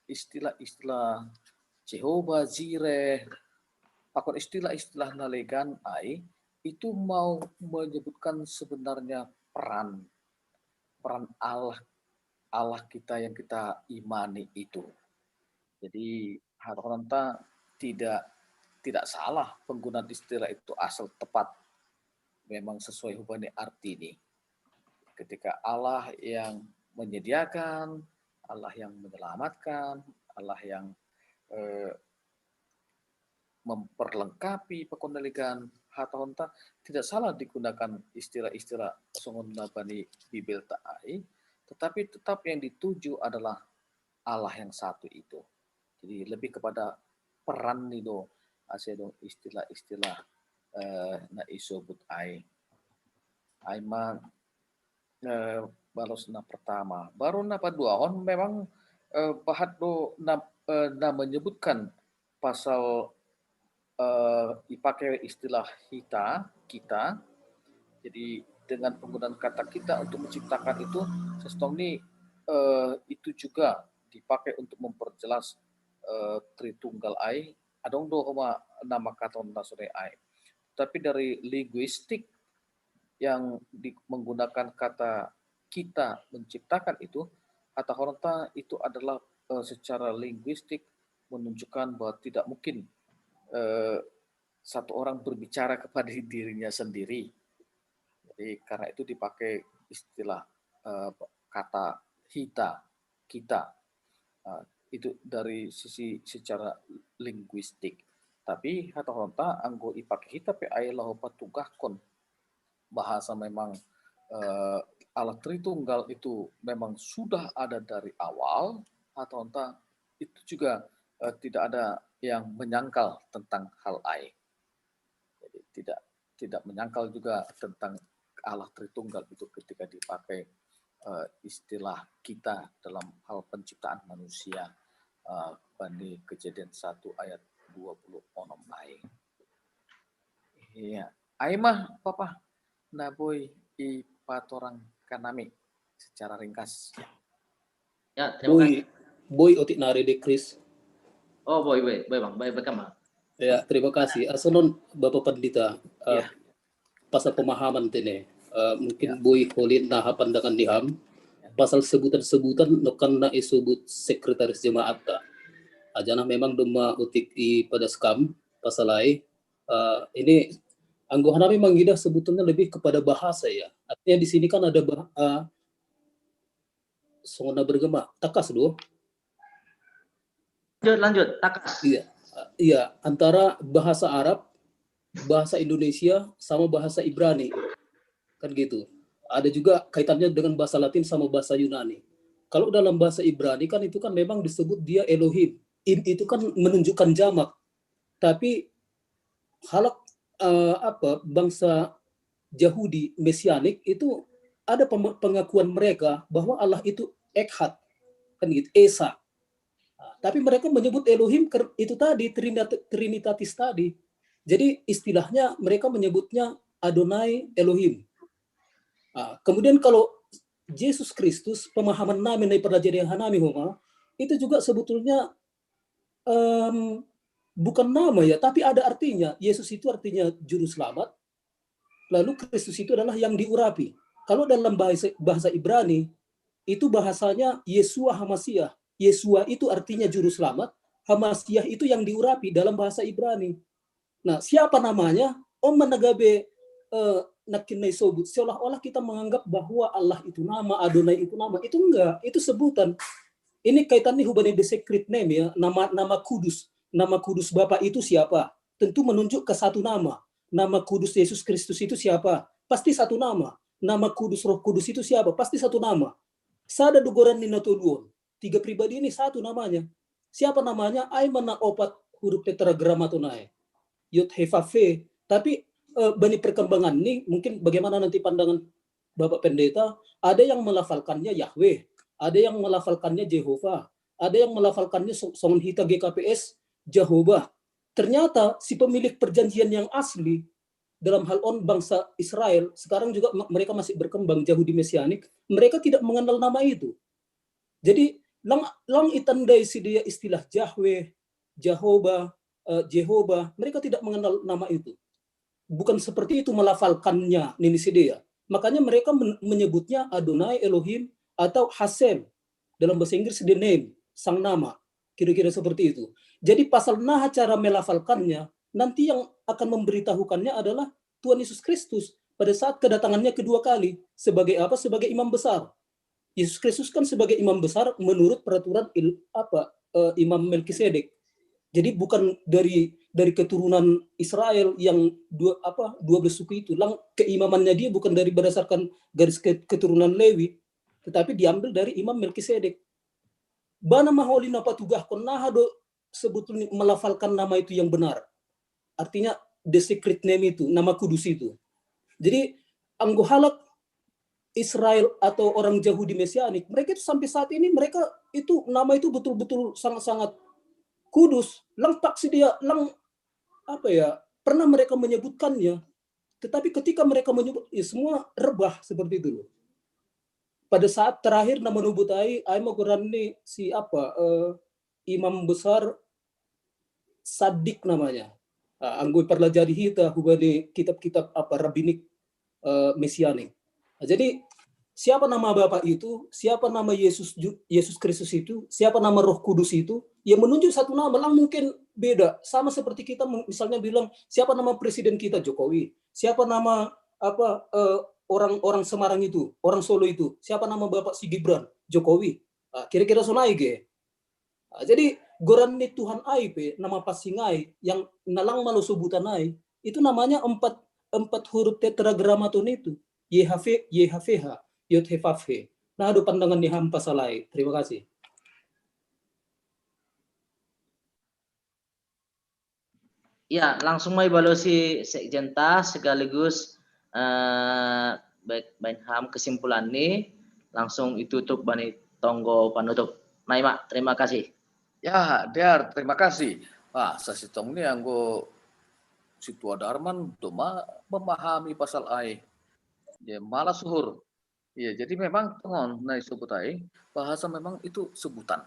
istilah-istilah Jehovah Jireh, pakon istilah-istilah nalegan ai itu mau menyebutkan sebenarnya peran Allah kita yang kita imani itu. Jadi harta tidak salah penggunaan istilah itu asal tepat, memang sesuai hubungan arti ini. Ketika Allah yang menyediakan, Allah yang menyelamatkan, Allah yang memperlengkapi pekondalikan hata honta, tidak salah digunakan istilah-istilah songon nabani Bibel ta'ai, tetapi tetap yang dituju adalah Allah yang satu itu. Jadi lebih kepada peran itu asedo istilah-istilah na isobut ai mah balos na pertama baru na kedua on memang pahat do na menyebutkan pasal dipakai istilah kita. Jadi dengan penggunaan kata kita untuk menciptakan itu sesungguhnya itu juga dipakai untuk memperjelas Tritunggal ai adong do homa nama kata nasore ai. Tapi dari linguistik yang menggunakan kata kita menciptakan itu kata horonta itu adalah secara linguistik menunjukkan bahwa tidak mungkin satu orang berbicara kepada dirinya sendiri. Jadi karena itu dipakai istilah kata kita. Itu dari sisi secara linguistik. Tapi kata honta anggo ipakai kita pe ayah patugahkon bahasa memang Allah Tritunggal itu memang sudah ada dari awal, atau entah itu juga tidak ada yang menyangkal tentang hal ai. Jadi tidak menyangkal juga tentang Allah Tritunggal itu ketika dipakai istilah kita dalam hal penciptaan manusia bani Kejadian 1 ayat 26 ai. Iya, ai mah papa naboy i patorang kanami secara ringkas. Ya, terima kasih. Boy otik nari de Chris. Oh, boy Bang, baik Bang. Ya, terima kasih. Asalun Bapak Pendeta, pasal pemahaman ini, mungkin boy holin nah pandangan diham, pasal sebutan-sebutan nokan na isubut sekretaris jemaat ta. Ajana memang dema utik i pada skam pasal lain, ini anggohana memang tidak sebetulnya lebih kepada bahasa ya. Artinya di sini kan ada songona bergema takas do. Lanjut takas. Iya, antara bahasa Arab, bahasa Indonesia sama bahasa Ibrani. Kan gitu. Ada juga kaitannya dengan bahasa Latin sama bahasa Yunani. Kalau dalam bahasa Ibrani kan itu kan memang disebut dia Elohim. Itu kan menunjukkan jamak. Tapi halak bangsa Yahudi Mesianik itu ada pengakuan mereka bahwa Allah itu Echad, kan gitu, Esa. Tapi mereka menyebut Elohim itu tadi Trinitatis tadi. Jadi istilahnya mereka menyebutnya Adonai Elohim. Kemudian kalau Yesus Kristus pemahaman nami dari perjanjian hanami homa itu juga sebetulnya bukan nama ya, tapi ada artinya. Yesus itu artinya juru selamat. Lalu Kristus itu adalah yang diurapi. Kalau dalam bahasa Ibrani, itu bahasanya Yesua Hamasiah. Yesua itu artinya juru selamat. Hamasiah itu yang diurapi dalam bahasa Ibrani. Nah, siapa namanya? Om menagabe nakinai sobut. Seolah-olah kita menganggap bahwa Allah itu nama, Adonai itu nama. Itu enggak, itu sebutan. Ini kaitannya hubungan the secret name ya, nama kudus. Nama kudus Bapa itu siapa? Tentu menunjuk ke satu nama. Nama kudus Yesus Kristus itu siapa? Pasti satu nama. Nama kudus Roh Kudus itu siapa? Pasti satu nama. Sada dugoran ninatuluon. 3 pribadi ini satu namanya. Siapa namanya? Aimana opat huruf tetragramatonai. Yud Hefafe. Tapi bani perkembangan ini mungkin bagaimana nanti pandangan Bapak Pendeta, ada yang melafalkannya Yahweh, ada yang melafalkannya Jehovah, ada yang melafalkannya Songon Hita GKPS Jehovah. Ternyata si pemilik perjanjian yang asli dalam hal bangsa Israel, sekarang juga mereka masih berkembang Yahudi Mesianik, mereka tidak mengenal nama itu. Jadi lang itandai si dia istilah Yahweh, Jehovah, mereka tidak mengenal nama itu. Bukan seperti itu melafalkannya nini si dia. Makanya mereka menyebutnya Adonai Elohim atau Hashem. Dalam bahasa Inggris the name, sang nama. Kira-kira seperti itu. Jadi pasal nah cara melafalkannya, nanti yang akan memberitahukannya adalah Tuhan Yesus Kristus pada saat kedatangannya kedua kali. Sebagai apa? Sebagai imam besar. Yesus Kristus kan sebagai imam besar menurut peraturan Imam Melkisedek. Jadi bukan dari keturunan Israel yang 12 suku itu. Keimamannya dia bukan dari berdasarkan garis keturunan Lewi, tetapi diambil dari Imam Melkisedek. Bana maholin apa tugah konahado sebetulnya melafalkan nama itu yang benar. Artinya the secret name itu, nama kudus itu. Jadi anggohalak Israel atau orang Yahudi Mesianik, mereka itu sampai saat ini mereka itu nama itu betul-betul sangat-sangat kudus. Paksi dia pernah mereka menyebutkannya, tetapi ketika mereka menyebut semua rebah seperti itu loh. Pada saat terakhir nama nubutai aimo gorani si imam besar Sadik namanya. Anggoi perlajari hita hubani kitab-kitab rabbinik mesianik. Jadi siapa nama Bapa itu, siapa nama Yesus Kristus itu, siapa nama Roh Kudus itu, yang menunjuk satu nama lang mungkin beda. Sama seperti kita misalnya bilang siapa nama presiden kita Jokowi, siapa nama orang Semarang itu, orang Solo itu, siapa nama Bapak si Gibran Jokowi. Kira-kira sonaige. Jadi goran ni Tuhan ai pe nama pasingai yang nalang malu sebutan ai itu namanya empat huruf tetragramaton itu YHVH YHVH. Nah, ada pandangan di hampa salai. Terima kasih. Ya, langsung mai balosi sekjenta sekaligus baik ham kesimpulan ini langsung ditutup bani tonggo panutup. Mak, terima kasih. Ya, Dar, terima kasih. Sasitong ini anggo Situa Darman cuma memahami pasal ai. Ya, malah suhur. Ya, jadi memang tengon naik sebut ai, bahasa memang itu sebutan.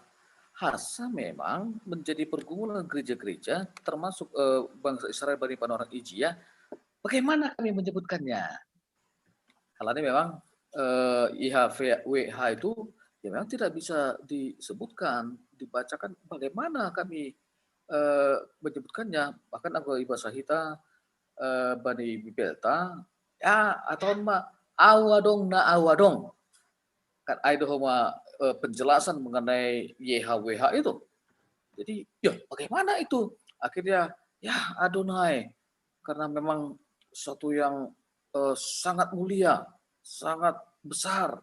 Harsa memang menjadi pergumulan gereja-gereja termasuk bangsa Israel bani orang Ijia. Bagaimana kami menyebutkannya? Kalau ini memang IHWH itu ya memang tidak bisa disebutkan, dibacakan bagaimana kami menyebutkannya. Bahkan anggota bahasa Hita bani Bibelta ya atau awadong na awadong kan ada penjelasan mengenai YHWH itu. Jadi ya bagaimana itu? Akhirnya ya Adonai karena memang suatu yang sangat mulia, sangat besar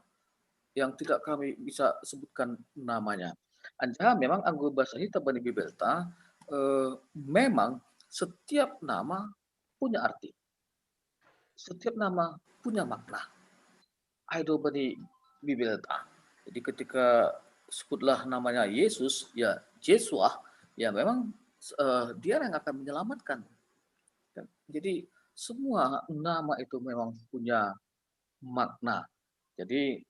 yang tidak kami bisa sebutkan namanya. Anja memang anggota bahasa Hita bani Bibelta memang setiap nama punya arti. Setiap nama punya makna. Aido bani Bibelta. Jadi ketika sebutlah namanya Yesus, ya Yesua, ya memang dia yang akan menyelamatkan. Jadi semua nama itu memang punya makna. Jadi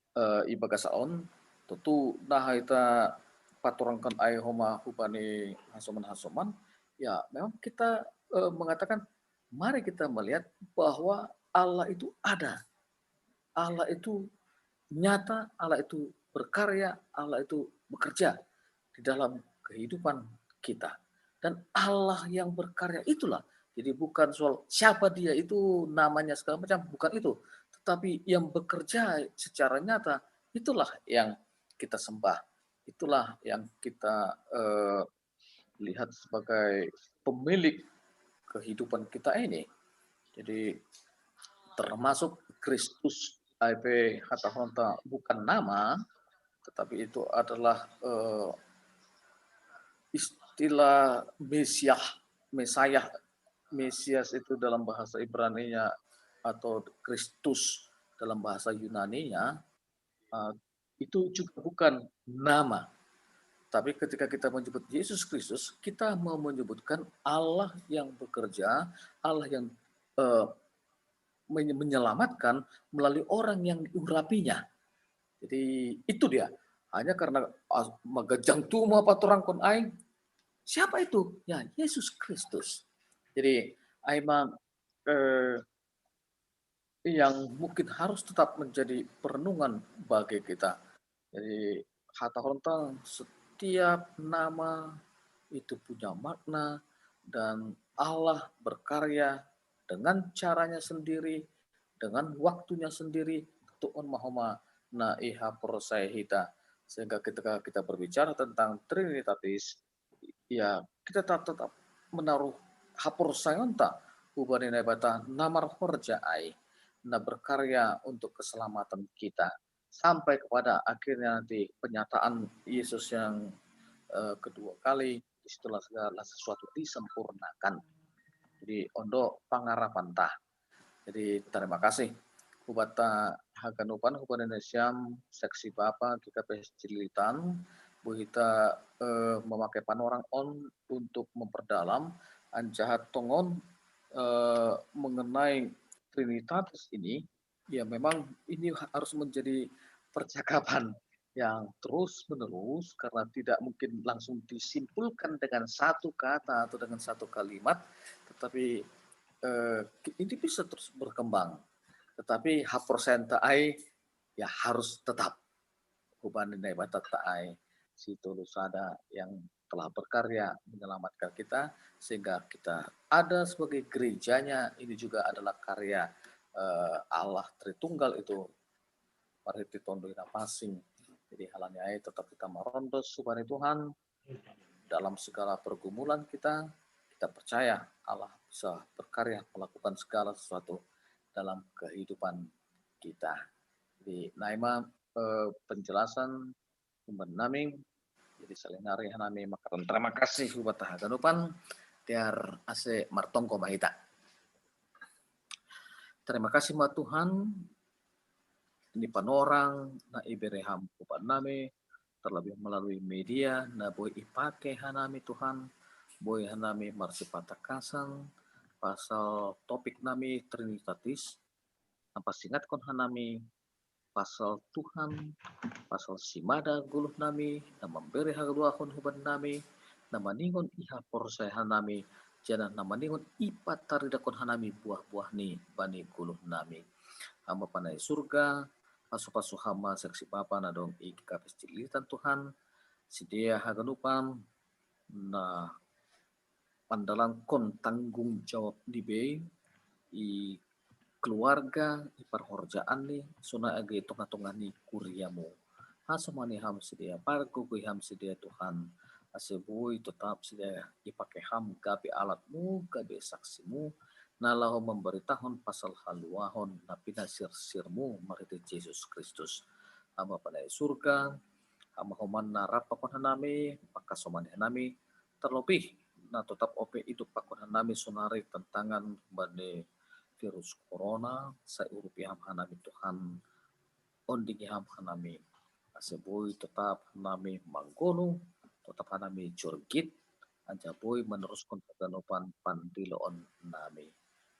ibaga saon tentu nah kita paturangkan ai homa hubani hasoman ya memang kita mengatakan mari kita melihat bahwa Allah itu ada. Allah itu nyata, Allah itu berkarya, Allah itu bekerja di dalam kehidupan kita. Dan Allah yang berkarya itulah. Jadi bukan soal siapa dia itu namanya segala macam, bukan itu. Tetapi yang bekerja secara nyata, itulah yang kita sembah. Itulah yang kita lihat sebagai pemilik kehidupan kita ini. Jadi termasuk Kristus IP Hatta Honta bukan nama, tetapi itu adalah istilah Mesias itu dalam bahasa Ibrani-nya atau Kristus dalam bahasa Yunani-nya itu juga bukan nama. Tapi ketika kita menyebut Yesus Kristus, kita mau menyebutkan Allah yang bekerja, Allah yang menyelamatkan melalui orang yang diurapinya. Jadi itu dia. Hanya karena magajang tuma paturang kon aing. Siapa itu? Ya, Yesus Kristus. Jadi aimang yang mungkin harus tetap menjadi perenungan bagi kita. Jadi Hatta Honta setiap nama itu punya makna dan Allah berkarya dengan caranya sendiri, dengan waktunya sendiri, tu'un mahoma na iha prosai hita. Sehingga ketika kita berbicara tentang Trinitatis, ya kita tetap menaruh hapur sayonta, ubani nebata namar horjaai, na berkarya untuk keselamatan kita. Sampai kepada akhirnya nanti penyataan Yesus yang kedua kali, setelah segala sesuatu disempurnakan. Jadi ondo pangarapan tah. Jadi terima kasih Hubata Haganupan Huban Indonesia seksi Bapak GKP Cililitan Bu Hita memakai panorang on untuk memperdalam anjahat tongon mengenai Trinitatis ini ya memang ini harus menjadi percakapan yang terus menerus karena tidak mungkin langsung disimpulkan dengan satu kata atau dengan satu kalimat, tetapi ini bisa terus berkembang. Tetapi hapersenta ai ya harus tetap hubungan batata ai si tulusada yang telah berkarya menyelamatkan kita sehingga kita ada sebagai gerejanya. Ini juga adalah karya Allah Tritunggal itu pariti tondoi napasing. Jadi halanya tetap kita merondos subhani Tuhan dalam segala pergumulan kita percaya Allah bisa berkarya melakukan segala sesuatu dalam kehidupan kita. Di naima penjelasan naming jadi salinari hanami makaron. Terima kasih buat haganupan tiar ase martongko mahita. Terima kasih ma Tuhan ini panorang na ibereham kupat nami terlebih melalui media na boy ipake hanami Tuhan boy hanami marsipatakasan pasal topik nami Trinitatis apa singat kon hanami pasal Tuhan pasal simada guluh nami na memberi hagaluahon huban nami na maningon iha porsay hanami jana na maningon ipat taridakon hanami buah-buah ni bani guluh nami hamba panai surga pasu-pasu hama seksi papa na dong ikapes cilitan Tuhan sidia haganupan na pandalan kon tanggung jawab di be i keluarga i perhorjaan ni suna age tonga-tonga ni kuriamu hasumani ham sidia pargo kui ham sidia Tuhan asebui tetap sidia ipake ham gabi alatmu gabi saksimu nalahu memberitahuan pasal haluahon napina sir-sirmu marite Yesus Kristus hamba pada surga hamba homan narap pakon hanami pakasomani hanami terlebih na tetap ope hidup pakon hanami sonari tentangan bane virus corona saya urupi ham hanami Tuhan ondingi ham hanami asebui tetap hanami manggonu tetap hanami jorgit anja boy meneruskan keganopan pandiloon nami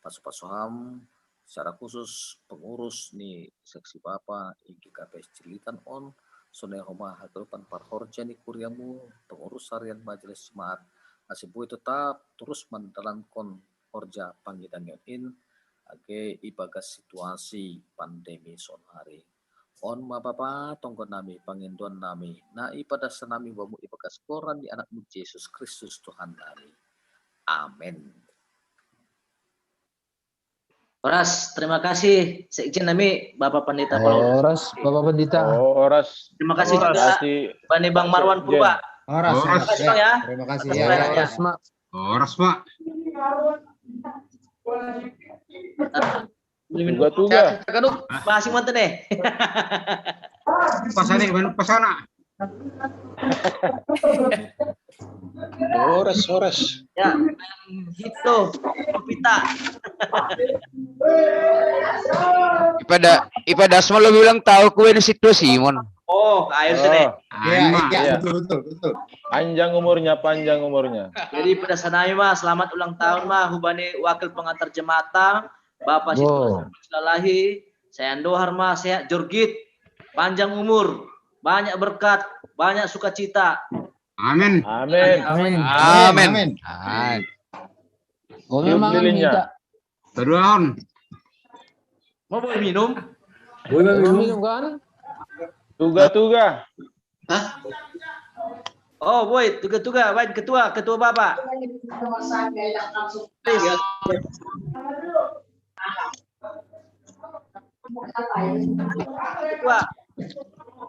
pasu-pasuham secara khusus pengurus ni seksi bapa IGKPS Cilitan on sonai homa hagalupan parhorja ni kuriamu pengurus harian majelis jemaat asebui tetap terus mendalankan horja panggilan in age ibagas situasi pandemi son hari on ma bapa tonggon nami panginduan nami na ipada senami wamu ibagas koran di anakmu Yesus Kristus Tuhan nami amin. Oras, terima kasih Sekjen nami Bapak Pendeta Paulus. Oras, Bapak Pendeta. Oras. Terima kasih juga Bani Bang Marwan Purba. Oras. Terima kasih Bang ya. Terima kasih atas ya. pelayanannya. Oras, Mak. Tuga. Kaduk masih manten deh. Pasane pasana. Oras. Ya, gitu. Pita. Ipada asma lebih bilang tahu kue di situ Simon. Oh, air sini. Iya, betul. Panjang umurnya. Jadi pada sanai mah selamat ulang tahun mah hubani wakil pengantar jemaat Bapak Situ Lalahi, saya Andohar mah sehat jorgit, panjang umur, banyak berkat, banyak sukacita. Amin. Terus Mau boleh minum? Boleh minum kan? Tuga. Hah? Oh, boy, tuga. Baik, ketua Bapak. Ketua.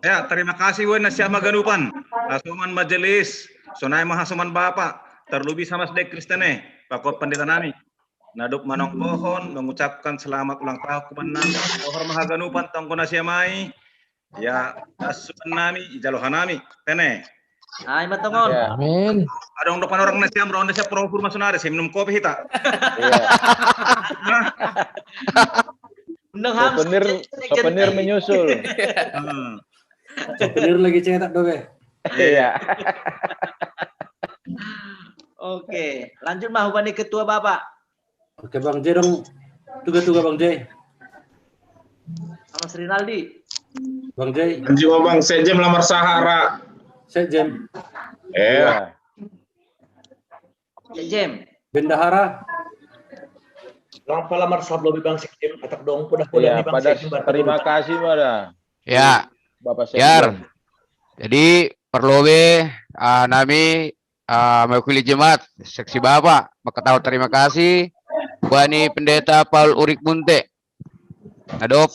Ya, terima kasih wen nasihat maganupan. Asuman majelis, sonai mahasuman Bapak, terlebih sama sedek Kristene, Pakot Pendeta nami. Naduk manong pohon mengucapkan selamat ulang tahun kepada Pohon mahaganupan tongko nasiamai. Ya, asuman nami, ijalohan nami, tene. Ay, matongon. Amin. Ada depan orang nasiam ronde saya pro furma sonare, saya minum kopi hita. Souvenir menyusul. Souvenir lagi cetak dobe. Iya. Oke, lanjut mah hubani ketua Bapak. Oke Bang J dong. Tuga Bang J. Sama Sri Naldi. Bang J. Anjing Bang Sekjen lamar Sahara. Sekjen. Sekjen. Bendahara. Lampa lamar sablobi Bang Sekjen atak dong pudah Iya, pada terima kasih pada. Ya. Bapak Sekjen. Jadi perlu nami mewakili jemaat seksi Bapak tahu terima kasih Bani Pendeta Paul Urik Munte. Adop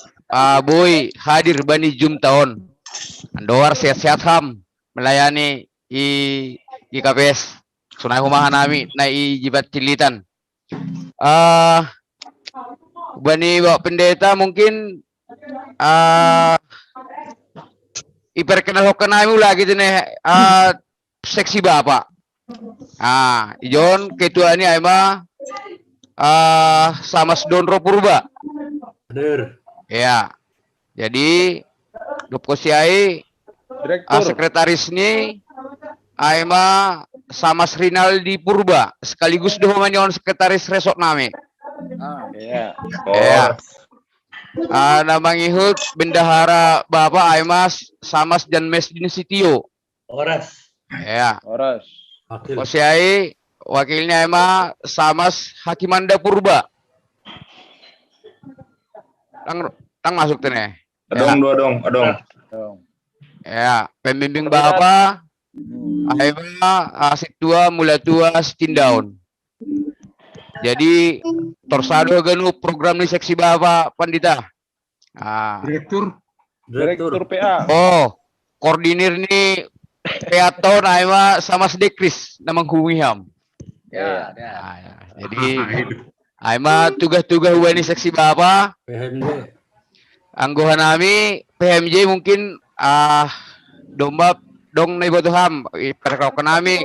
boy hadir bani jum tahun. Andoar sehat-sehat ham melayani GKPS. Sunai humahan nami na jibat cilitan. Bani Bapak Pendeta mungkin iperkenalkan kami lagi gitu nih seksi Bapak. Ijon ketua ini Aima sama Sedonro Purba. Hadir. Ya. Jadi Dopkosiai sekretaris ini Aima sama Srinaldi Purba sekaligus domanyon sekretaris resort nami. Iya. Ya. Nama ngihut bendahara Bapak Aimas Samas dan Mesdin Sitio. Oras. Ya. Oras. Kosiai wakilnya Aima Samas Hakimanda Purba. Tang masuk tuh nih. Adong. Ya, pembimbing Bapak Aima Situa Mulatua Stindaun. Jadi torsado ganu program di seksi Bapak Pandita. Direktur PA. Oh, koordinir nih PA tahun Aima sama Sedekris namang humiham. Ya. Jadi Aima tugas-tugas ini seksi Bapak. PMJ. Anggohan nami PMJ mungkin domba dong na ibotoham perkaukan nami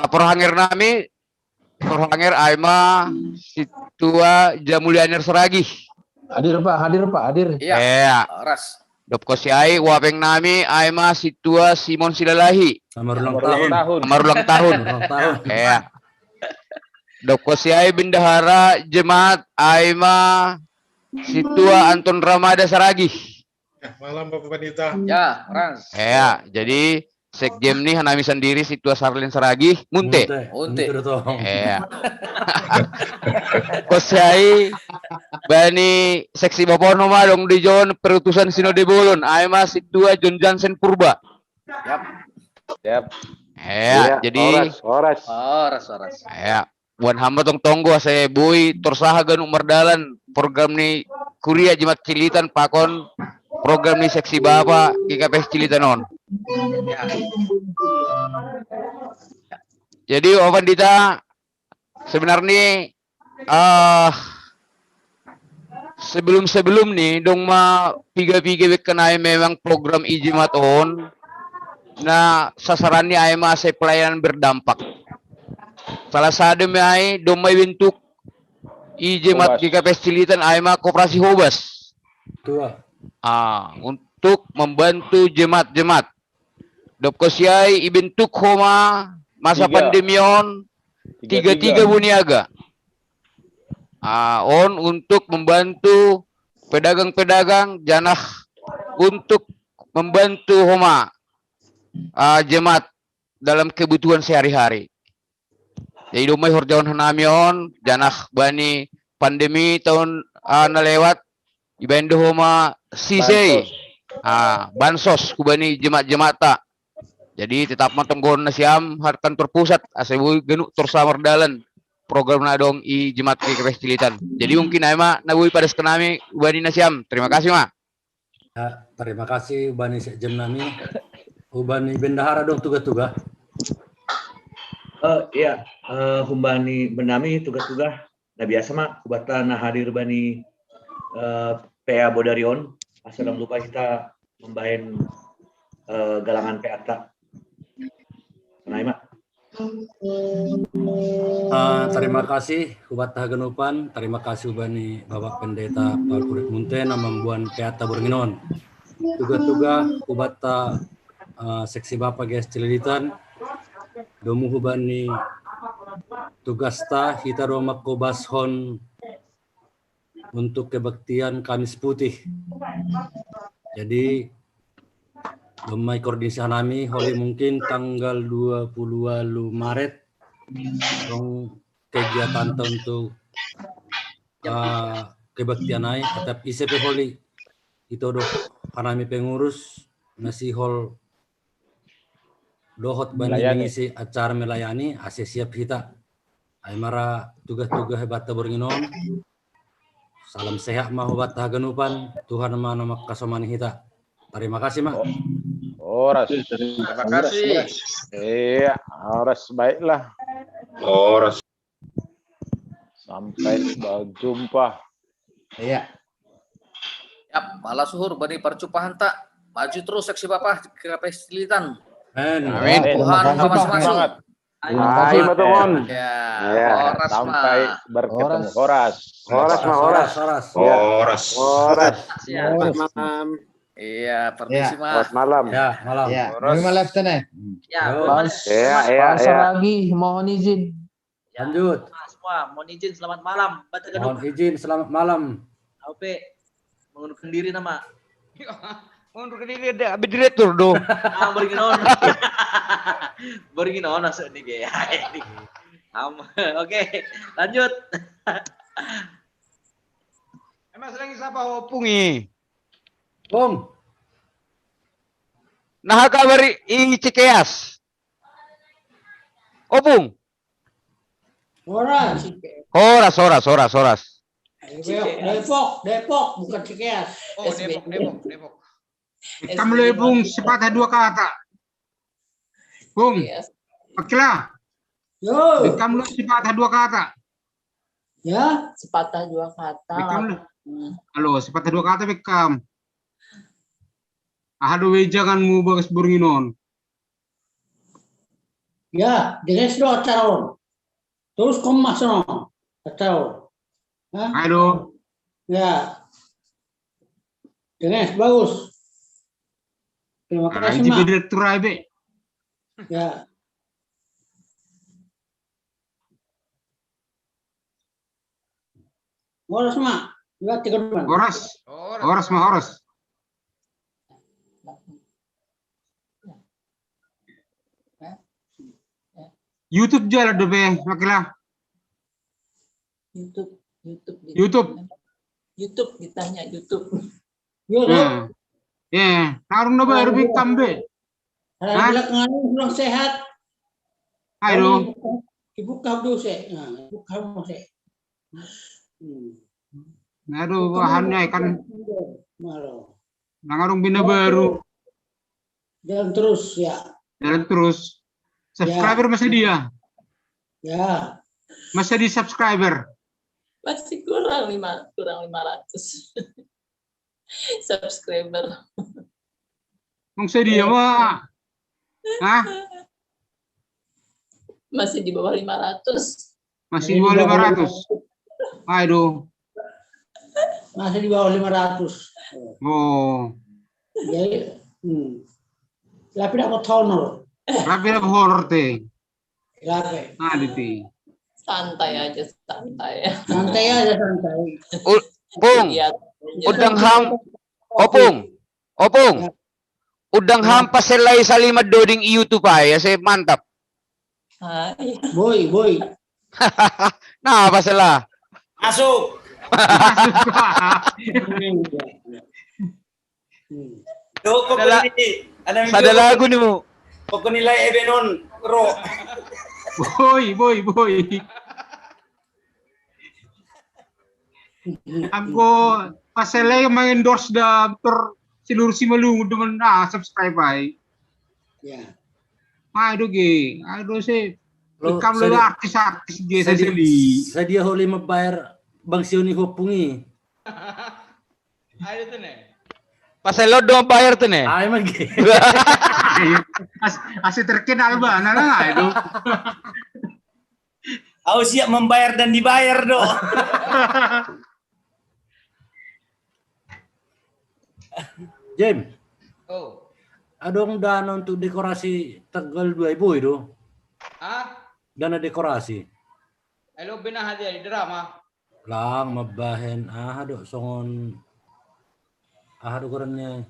perhangir nami perhangir Aima Situa Jamulianer Seragi. Hadir Pak. Iya. Ras. Dopkosiai wapeng nami Aima Situa Simon Silalahi. Selamat ulang tahun. Iya. Dopkosiai bendahara jemaat Aima Situa Anton Ramada Saragi. Malam Bapak Pendeta. Ya, Ras. Ya, jadi sekjem nih hanami sendiri Situa Sarlin Saragi Munte. Ya. Kosiai bani seksi Bapak Noma dong di John perutusan Sinode Bolon Aima Situa John Jansen Purba. Yap. Ya, jadi Oras. ya, buan hamba tonggo saya boy torsaha ganu merdalan program nih kuria Jimat Cilitan pakon program nih seksi Bapak GKPS Cilitan on. Jadi Bapak Pandita sebenarnya sebelum nih dong piga kenai memang program Ijimat on. Nah, sasarannya ay masih pelayanan berdampak. Salah satu ay domay bentuk Ijimat GKPS Cilitan ay koperasi Hobas. Untuk membantu jemaat-jemaat. Dopkosiai ibentuk homa masa pandemion tiga buniaga. Untuk membantu pedagang-pedagang janah untuk membantu homa jemaat dalam kebutuhan sehari-hari. Jadi domay horjawan hanamion janah bani pandemi tahun nalewat ibendo homa sisei bansos kubani jemaat-jemaata. Jadi tetap matenggon nasiam kantor pusat asebu genuk torsamar dalan program nadong i jemaat GKPS Cilitan. Jadi mungkin Aima nabui pada skenami ubani nasiam. Terima kasih Ma. Ya, terima kasih ubani sekjem nami. Ubani bendahara dong tugas-tugas. Iya, humbani benami tugas-tugas. Nah biasa mah kubata nah hadir bani PA Bodarion. Asalam lupa kita membahen galangan PA tak. Nah, Mak. Terima kasih Kubat Hagenupan, terima kasih ubani Bapak Pendeta Paul Kurit Munten membuat PA Taburginon. Tugas-tugas Kubata seksi Bapak GKPS Cilitan domu hubani tugas ta kita Roma Kobashon untuk kebaktian Kamis Putih. Jadi domai koordinasi nami holi mungkin tanggal 20 Maret dong kegiatan untuk kebaktian naik tetap ICP holi itu dok hanami pengurus nasi hol dohot banding mengisi acara melayani ase siap kita aimara tugas-tugas hebat bernginom salam sehat mah obat hagenupan Tuhan nama kasomani kita terima kasih mah Horas. Terima kasih. Iya, Horas baiklah. Horas. Sampai berjumpa. Iya. Yap, malah suhur bani percupahan tak. Maju terus seksi Bapak ke Pestilitan. Amin. Tuhan masing-masing. Hai Matungon. Ya, Ya, Horas sampai mah. bertemu. Horas. Horas. Ya. Horas. Horas. Selamat malam. Iya, permisi Mas. Selamat malam. Ya, malam. Ya, terima left nih. Ya, Iya. lagi, mohon izin. Lanjut. Semua, mohon izin selamat malam. Mohon izin selamat malam. AOP mengundurkan diri nama. Mengundurkan diri ada direktur do. Beriginon. Beriginon masuk nih ya. Oke, lanjut. Mas lagi siapa hopungi? Bung. Nah kabari i Cikeas. Opung. Horas. Horas. Depok, bukan Cikeas. Oh, Depok. Kamu Bung sepatah dua kata. Bung, okelah. Yo. Kamu sepatah dua kata. Ya, sepatah dua kata. Halo, sepatah dua kata bekam. Aduh, jangan mu bagas Bornginon. Ya, deres do acaron. Terus komas no. Acaron. Aduh. Ya. Deres bagus. Terima kasih, Mak. Mak. Direktur AB. Ya. Horas, Mak. Ya, 3 depan. Horas, Mak, horas. YouTube jalan dobe, makilah. YouTube ditanya YouTube. Ya, narung dobe harus kambe. Belakangan kurang sehat. Ayo. Ibu kamu se. Ibu kamu se. Aduh, bahannya kan. Malo. Nangarung bina baru. Jalan terus ya. Jalan terus. Subscriber masih dia. Ya. Masih di subscriber. Masih kurang 500 subscriber. Masih dia mah. Hah? Masih di bawah 500. Masih di bawah 500. Aduh. Masih di bawah 500. Oh. Jadi, tapi dapat honor. Tapi dapat honor teh. Lape. Nah, diti. Santai aja. Santai. Bung, udang ham. Opung. Udang ham paselay sa lima doding YouTube ay, kasi mantap. Boy. Nah, pasela. Masuk. Sada lagu ni mo. Poko nilai ebenon ro. Boy. Aku paselay mang-endorse da seluruh si malungod naman subscribe ay. Ya. Aduh sih. Ikam lu artis-artis dia sendiri. Saya holi membayar Bang Sioni hopungi. Ayo tuh nih. Paselo do bayar tuh nih. Ay magi. Asih terkenal ba? Nah, itu. Aku siap membayar dan dibayar do. Jim. Oh. Adong dana untuk dekorasi tanggal 2 ibu itu. Dana dekorasi. Elo binahadia di drama. Lang mabahen do songon do korannya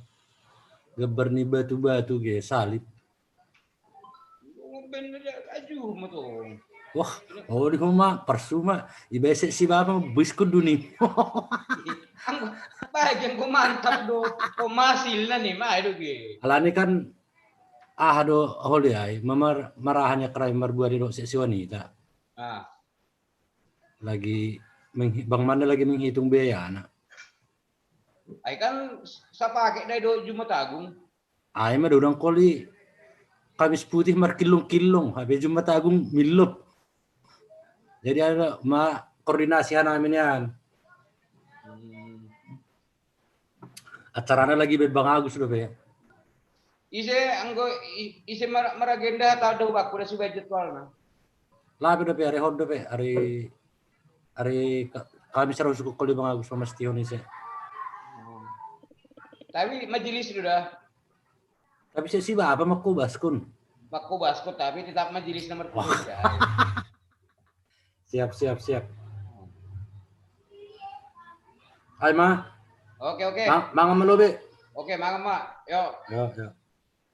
geber ni batu-batu ge salib. Ben aju mo to. Wah, di rumah persuma ibesek si bapa biskut duni. Bagian ko mantap do. Komasil na ni ma do ge. Alani kan do holi ay marahannya kerai marbua di si wanita. Lagi Bang Manda lagi menghitung biaya anak. Ay kan sa pakai dai do Jumat Agung. Ay mah udang koli Kamis Putih markilong-kilong, habis Jumat Agung milup. Jadi ada koordinasi namin yan. Acaranya lagi Bang Agus udah ya. Ise maragenda tau do baku na sudah jadwalnya. Labi udah hari hon udah hari Kamis harus suku koli Bang Agus sama Stion ise. Tapi majelis sudah. Tapi saya sih apa maku baskun. Maku baskun tapi tetap majelis nomor 3. Siap. Ay ma. Oke. Mangga melobe. Oke, mangga mak. Yo. Yo.